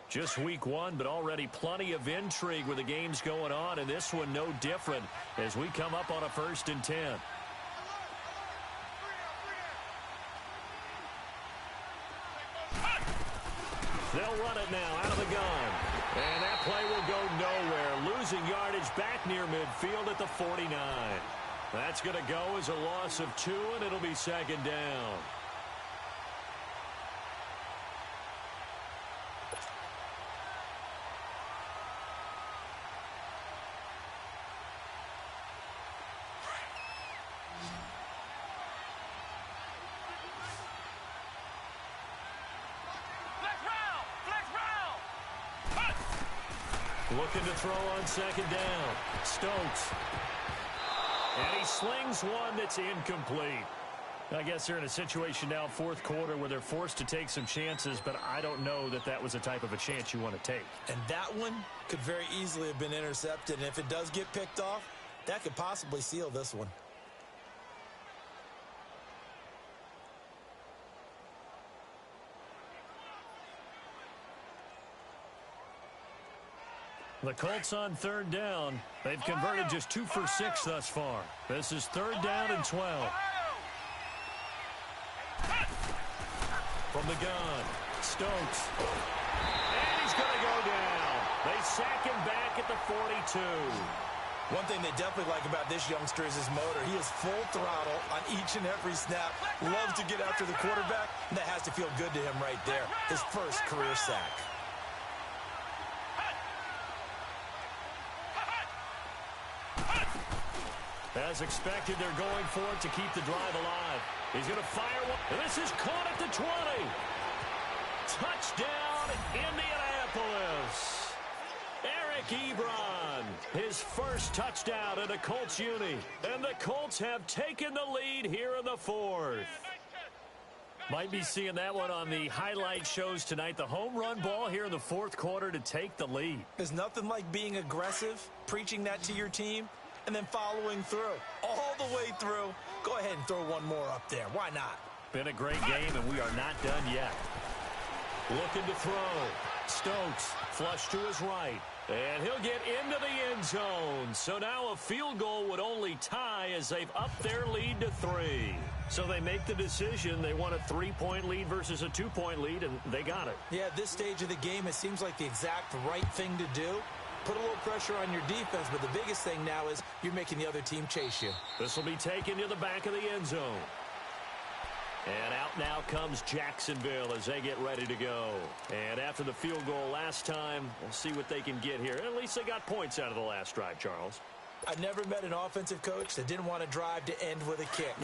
Just week 1, but already plenty of intrigue with the games going on, and this one no different as we come up on a 1st and 10. They'll run it now out of the gun. And that play will go nowhere. Losing yardage back near midfield at the 49. That's going to go as a loss of 2, and it'll be 2nd down. Looking to throw on 2nd down. Stokes. And he slings one that's incomplete. I guess they're in a situation now, fourth quarter, where they're forced to take some chances, but I don't know that that was the type of a chance you want to take. And that one could very easily have been intercepted. And if it does get picked off, that could possibly seal this one. The Colts on third down. They've converted just 2 for 6 thus far. This is third down and 12. From the gun, Stokes. And he's going to go down. They sack him back at the 42. One thing they definitely like about this youngster is his motor. He is full throttle on each and every snap. Loves to get after the quarterback, and that has to feel good to him right there. His first career sack. As expected, they're going for it to keep the drive alive. He's going to fire one. This is caught at the 20. Touchdown, Indianapolis. Eric Ebron, his first touchdown in a Colts uni. And the Colts have taken the lead here in the fourth. Might be seeing that one on the highlight shows tonight. The home run ball here in the fourth quarter to take the lead. There's nothing like being aggressive, preaching that to your team, and then following through. All the way through. Go ahead and throw one more up there. Why not? Been a great game, and we are not done yet. Looking to throw. Stokes, flush to his right. And he'll get into the end zone. So now a field goal would only tie as they've upped their lead to 3. So they make the decision. They want a 3-point lead versus a 2-point lead, and they got it. Yeah, at this stage of the game, it seems like the exact right thing to do. Put a little pressure on your defense, but the biggest thing now is you're making the other team chase you. This will be taken to the back of the end zone. And out now comes Jacksonville as they get ready to go. And after the field goal last time, we'll see what they can get here. At least they got points out of the last drive, Charles. I've never met an offensive coach that didn't want to drive to end with a kick.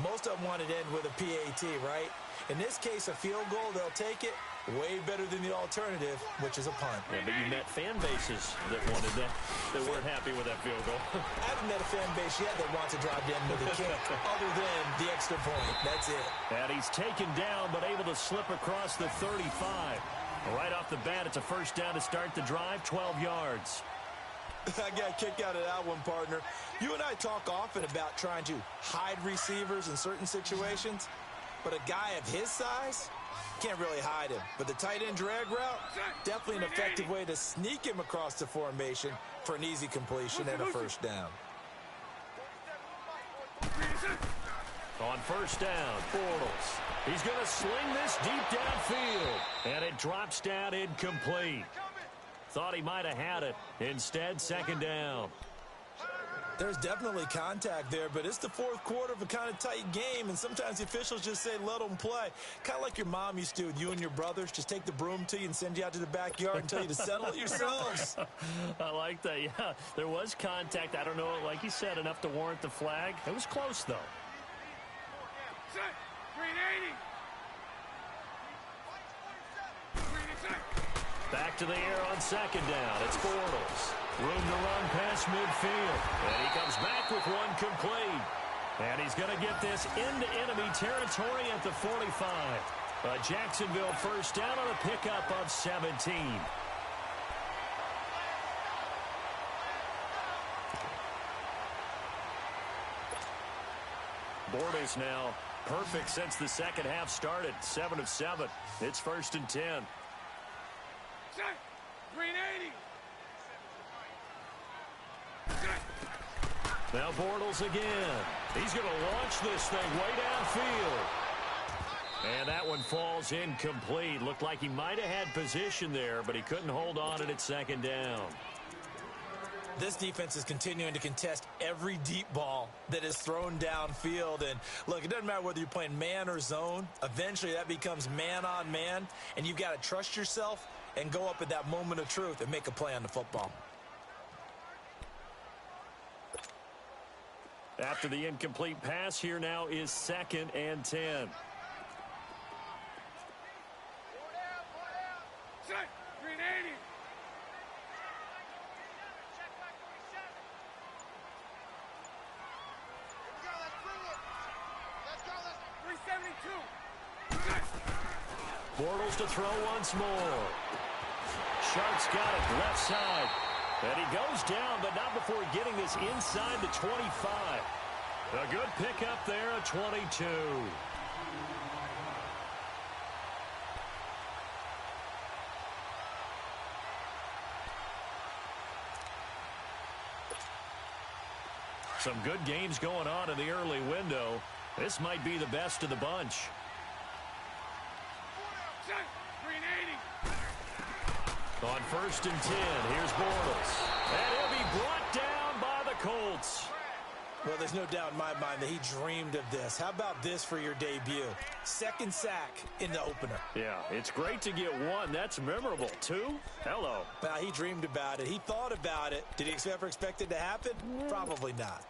Most of them wanted to end with a PAT, right? In this case, a field goal, they'll take it. Way better than the alternative, which is a punt. Yeah, but you met fan bases that wanted that, that weren't happy with that field goal. I haven't met a fan base yet that wants to drive to end with a kick, other than the extra point. That's it. And he's taken down, but able to slip across the 35. Right off the bat, it's a first down to start the drive, 12 yards. I got a kick out of that one, partner. You and I talk often about trying to hide receivers in certain situations, but a guy of his size can't really hide him. But the tight end drag route, definitely an effective way to sneak him across the formation for an easy completion and a first down. On first down, Bortles. He's going to sling this deep downfield. And it drops down incomplete. Thought he might have had it. Instead, second down. There's definitely contact there, but it's the fourth quarter of a kind of tight game, and sometimes the officials just say, let them play. Kind of like your mom used to with you and your brothers. Just take the broom to you and send you out to the backyard and tell you to settle it yourselves. I like that, yeah. There was contact. I don't know, like you said, enough to warrant the flag. It was close, though. Back to the air on second down. It's Bortles. Room to run past midfield. And he comes back with one complete. And he's going to get this into enemy territory at the 45. A Jacksonville first down on a pickup of 17. Bortles now perfect since the second half started. 7 of 7. It's first and 10. Green 80. Now Bortles again. He's going to launch this thing way downfield. And that one falls incomplete. Looked like he might have had position there, but he couldn't hold on to it at second down. This defense is continuing to contest every deep ball that is thrown downfield. And look, it doesn't matter whether you're playing man or zone. Eventually that becomes man on man, and you've got to trust yourself and go up at that moment of truth and make a play on the football. After the incomplete pass, here now is second and 10. Green 80. Bortles to throw once more. Sharks got it left side. And he goes down, but not before getting this inside the 25. A good pickup there, a 22. Some good games going on in the early window. This might be the best of the bunch. On 1st and 10, here's Bortles. And he'll be brought down by the Colts. Well, there's no doubt in my mind that he dreamed of this. How about this for your debut? Second sack in the opener. Yeah, it's great to get one. That's memorable. 2? Hello. Well, he dreamed about it. He thought about it. Did he ever expect it to happen? Probably not.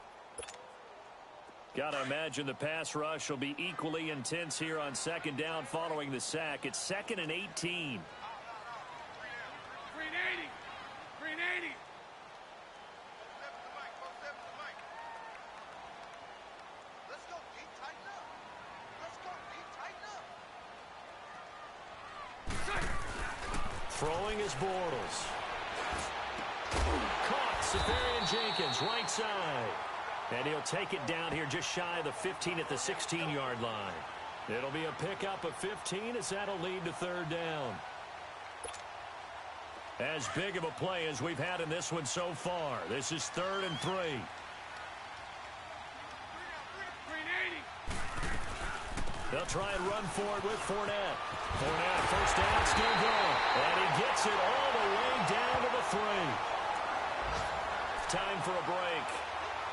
Got to imagine the pass rush will be equally intense here on 2nd down following the sack. It's 2nd and 18. Throwing is Bortles. Caught. Safarian Jenkins, right side. And he'll take it down here just shy of the 15 at the 16-yard line. It'll be a pickup of 15 as that'll lead to 3rd down. As big of a play as we've had in this one so far. This is 3rd and 3. They'll try and run forward with Fournette. Fournette, 1st down, still going. And he gets it all the way down to the 3. Time for a break.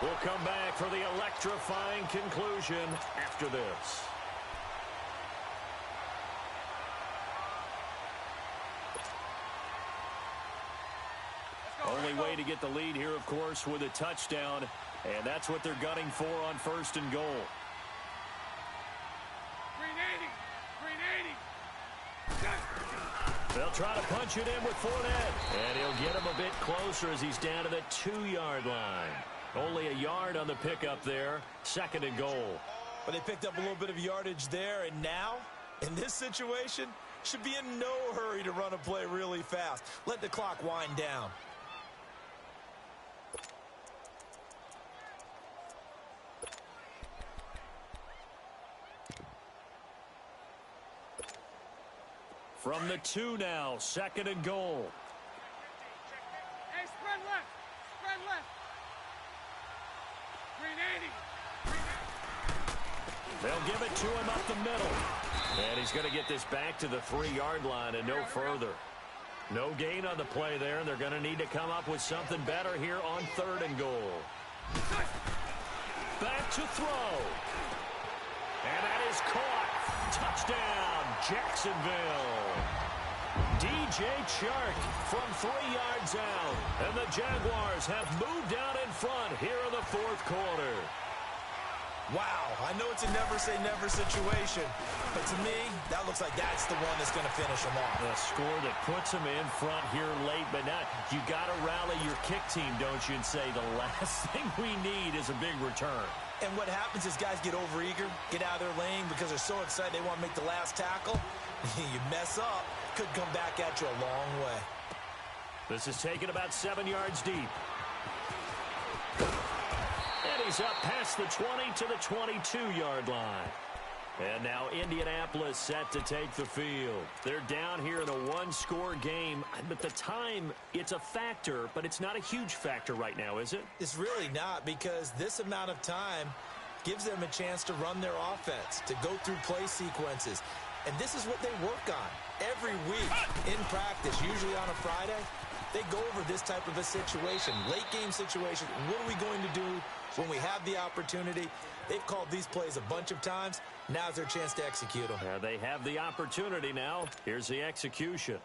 We'll come back for the electrifying conclusion after this. Only way to get the lead here, of course, with a touchdown. And that's what they're gunning for on 1st and goal. They'll try to punch it in with Fournette. And he'll get him a bit closer as he's down to the 2-yard line. Only a yard on the pickup there. 2nd and goal. But they picked up a little bit of yardage there, and now, in this situation, should be in no hurry to run a play really fast. Let the clock wind down. From the 2 now, 2nd and goal. Hey, spread left. Spread left. 380. They'll give it to him up the middle. And he's going to get this back to the 3-yard line and no further. No gain on the play there, and they're going to need to come up with something better here on 3rd and goal. Back to throw. And that is caught. Touchdown, Jacksonville. DJ Chark from 3 yards out. And the Jaguars have moved out in front here in the 4th quarter. Wow, I know it's a never-say-never situation, but to me, that looks like that's the one that's going to finish them off. A score that puts them in front here late, but not. You got to rally your kick team, don't you, and say the last thing we need is a big return. And what happens is guys get overeager, get out of their lane because they're so excited they want to make the last tackle. You mess up, could come back at you a long way. This is taken about 7 yards deep. And he's up past the 20 to the 22-yard line. And now Indianapolis set to take the field. They're down here in a one-score game. But the time, it's a factor, but it's not a huge factor right now, is it? It's really not, because this amount of time gives them a chance to run their offense, to go through play sequences. And this is what they work on every week in practice, usually on a Friday. They go over this type of a situation, late-game situation. What are we going to do when we have the opportunity? They've called these plays a bunch of times. Now's their chance to execute them. Yeah, they have the opportunity now. Here's the execution.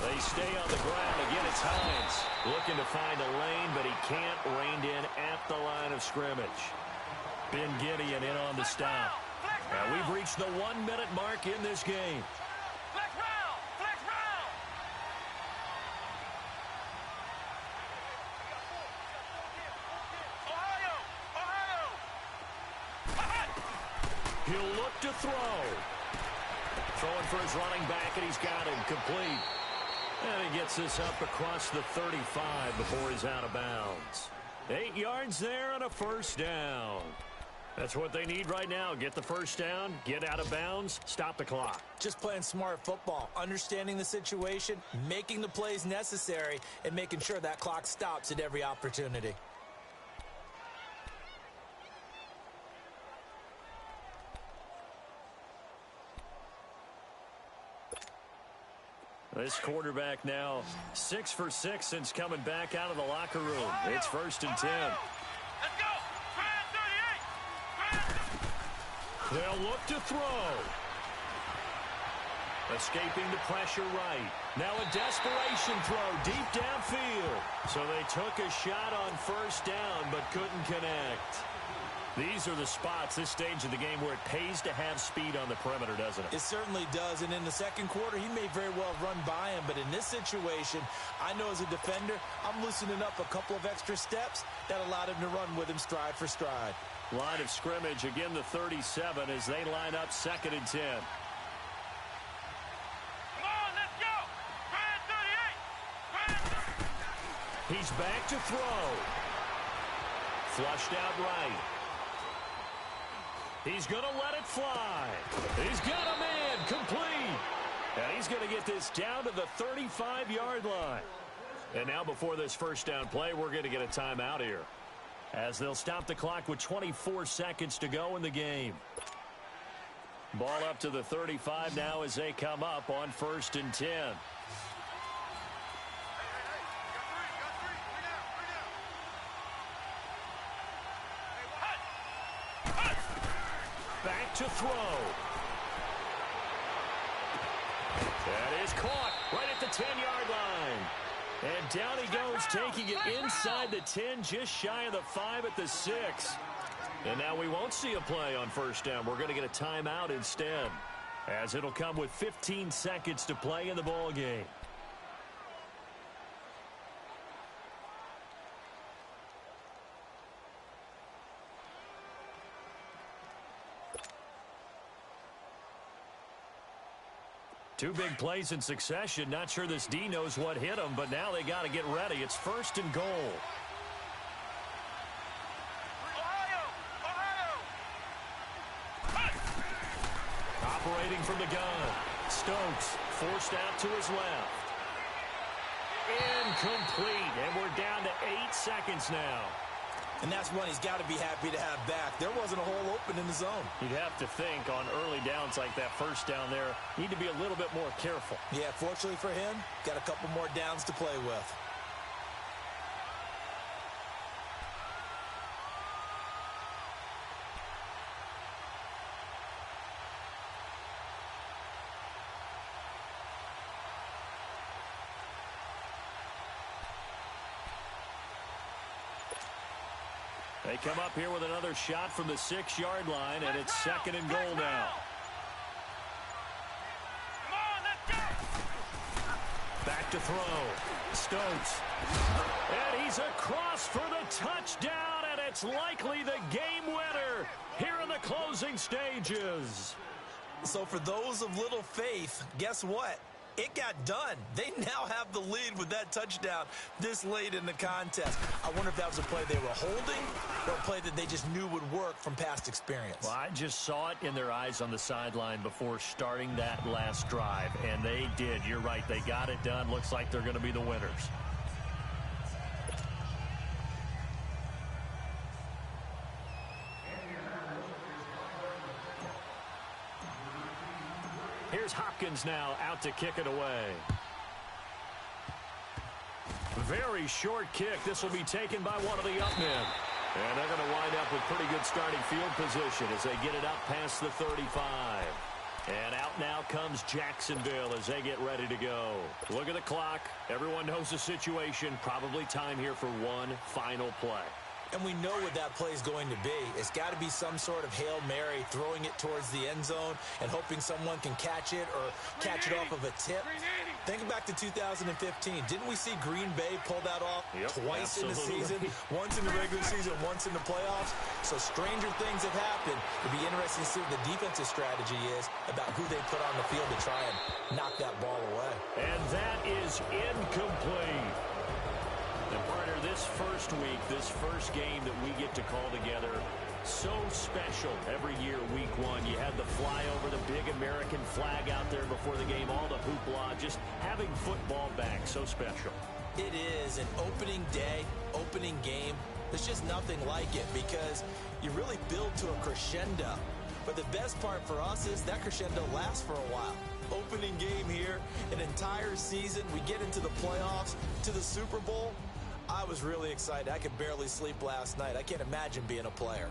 They stay on the ground. Again, it's Hines looking to find a lane, but he can't. Reined in at the line of scrimmage. Ben Gideon in on the stop. Now we've reached the 1-minute mark in this game. Flex round! Flex round! He'll look to throw. Throwing for his running back, and he's got him complete. And he gets this up across the 35 before he's out of bounds. 8 yards there and a first down. That's what they need right now. Get the first down, get out of bounds, stop the clock. Just playing smart football, understanding the situation, making the plays necessary, and making sure that clock stops at every opportunity. This quarterback now 6 for 6 since coming back out of the locker room. It's 1st and 10. Let's go. 38. They'll look to throw. Escaping the pressure right. Now a desperation throw deep downfield. So they took a shot on first down but couldn't connect. These are the spots, this stage of the game, where it pays to have speed on the perimeter, doesn't it? It certainly does, and in the second quarter, he may very well run by him, but in this situation, I know as a defender, I'm loosening up a couple of extra steps that allowed him to run with him stride for stride. Line of scrimmage, again the 37 as they line up 2nd and 10. Come on, let's go. 38. He's back to throw. Flushed out right. He's going to let it fly. He's got a man complete. And he's going to get this down to the 35-yard line. And now before this first down play, we're going to get a timeout here, as they'll stop the clock with 24 seconds to go in the game. Ball up to the 35 now as they come up on 1st and 10. Back to throw. That is caught right at the 10-yard line. And down he goes, taking it inside the 10, just shy of the 5 at the 6. And now we won't see a play on first down. We're going to get a timeout instead, as it'll come with 15 seconds to play in the ball game. Two big plays in succession. Not sure this D knows what hit him, but now they got to get ready. It's 1st and goal. Operating from the gun. Stokes forced out to his left. Incomplete, and we're down to 8 seconds now. And that's one he's got to be happy to have back. There wasn't a hole open in the zone. You'd have to think on early downs like that first down there, need to be a little bit more careful. Yeah, fortunately for him, got a couple more downs to play with. They come up here with another shot from the 6-yard line, and it's 2nd and goal now. Come on, let's go. Back to throw. Stokes. And he's across for the touchdown, and it's likely the game winner here in the closing stages. So for those of little faith, guess what? It got done. They now have the lead with that touchdown this late in the contest. I wonder if that was a play they were holding or a play that they just knew would work from past experience. Well, I just saw it in their eyes on the sideline before starting that last drive, and they did. You're right. They got it done. Looks like they're going to be the winners. Here's Hopkins now out to kick it away. Very short kick. This will be taken by one of the up men. And they're going to wind up with pretty good starting field position as they get it up past the 35. And out now comes Jacksonville as they get ready to go. Look at the clock. Everyone knows the situation. Probably time here for one final play. And we know what that play is going to be. It's got to be some sort of Hail Mary, throwing it towards the end zone and hoping someone can catch it or catch it off of a tip. Think back to 2015. Didn't we see Green Bay pull that off twice in the season? Once in the regular season, once in the playoffs. So stranger things have happened. It'll be interesting to see what the defensive strategy is about who they put on the field to try and knock that ball away. And that is incomplete. And partner, this first week, this first game that we get to call together, so special every year, week one. You had the flyover, the big American flag out there before the game, all the hoopla, just having football back, so special. It is an opening day, opening game. There's just nothing like it because you really build to a crescendo. But the best part for us is that crescendo lasts for a while. Opening game here, an entire season. We get into the playoffs, to the Super Bowl. I was really excited. I could barely sleep last night. I can't imagine being a player.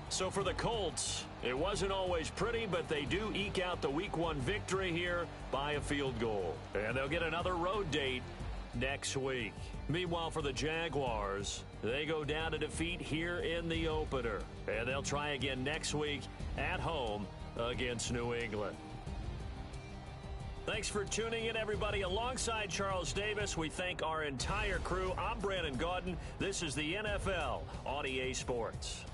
So for the Colts, it wasn't always pretty, but they do eke out the week one victory here by a field goal. And they'll get another road date next week. Meanwhile, for the Jaguars, they go down to defeat here in the opener. And they'll try again next week at home against New England. Thanks for tuning in, everybody. Alongside Charles Davis, we thank our entire crew. I'm Brandon Gaudin. This is the NFL on EA Sports.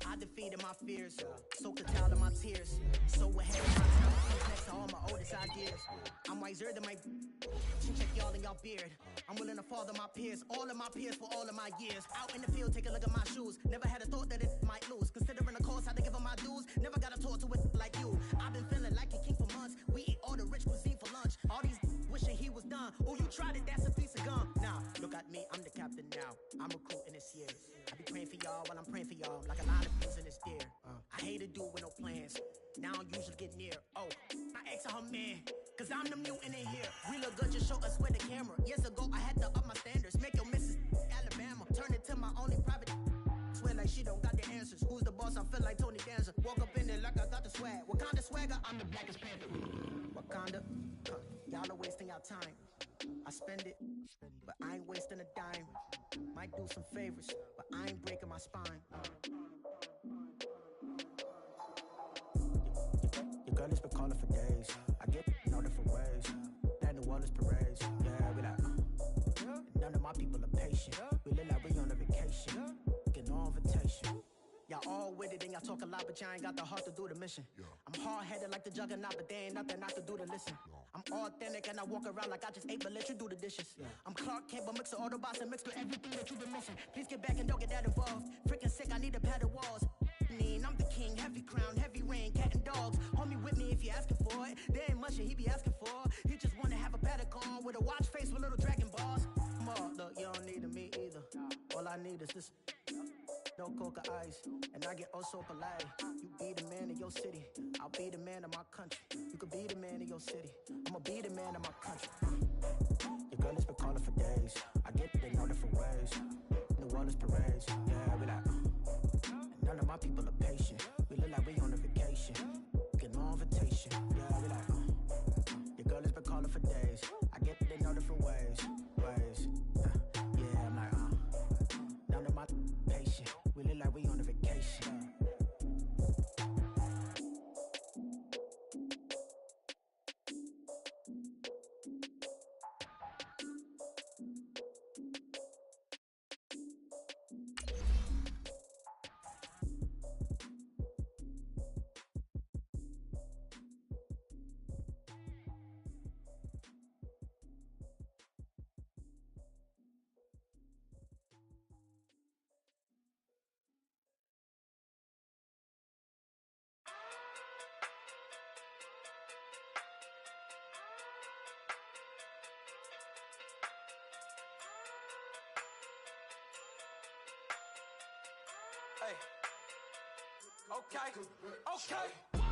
I defeated my fears, soaked the towel in my tears. So ahead of my time, next to all my oldest ideas. I'm wiser than my check y'all in y'all beard. I'm willing to father my peers, all of my peers for all of my years. Out in the field, take a look at my shoes. Never had a thought that it might lose. Considering the cost, I had to give them my dues. Never got to talk to it like you. I've been feeling like a king for months. We eat all the rich cuisine for lunch. All these wishing he was done. Oh, you tried it, that's a piece of gum. Now, look at me, I'm the captain now. I'm recruiting this year. I be praying for y'all while I'm praying for y'all. Like a lot of things in this deer. I hate to do with no plans. Now I usually get near. Oh, I ask her man, cause I'm the mutant in here. We look good, just show us where the camera. Years ago, I had to up my standards. Make your Mrs. Alabama. Turn it to my only private. Swear like she don't got the answers. Who's the boss? I feel like Tony Danza. Walk up in there like I got the swag. What kind of swagger? I'm the blackest panther. Wakanda. Y'all are wasting your time. I spend it, but I ain't wasting a dime. Might do some favors, but I ain't breaking my spine. Your girl has been calling for days. I get in all different ways. That New Orleans parades. Yeah, we like, none of my people are patient. We look like we on a vacation. Get no invitation. Y'all all with it and y'all talk a lot, but y'all ain't got the heart to do the mission. I'm hard-headed like the juggernaut, but there ain't nothing I can do to listen. I'm authentic and I walk around like I just ate, but let you do the dishes. I'm Clark Kent, but mix the Autobots and mix with everything that you've been missing. Please get back and don't get that involved. Freaking sick, I need to pad the walls. I'm the king, heavy crown, heavy rain, cat and dogs. Homie with me if you're asking for it. There ain't much that he be asking for. He just wanna have a paddock on with a watch face with little dragon balls. Look, you don't need me either. All I need is this. No coca ice, and I get oh so polite. You be the man of your city, I'll be the man of my country. You could be the man of your city, I'ma be the man of my country. Your girl has been calling for days. I get it in all different ways. New Orleans parades, yeah, we like. None of my people are patient. We look like we on a vacation. Get no invitation, yeah, we like. Your girl has been calling for days. I get it in all different ways. Yeah, I'm like, none of my patient. We look like we on a vacation. Okay, okay.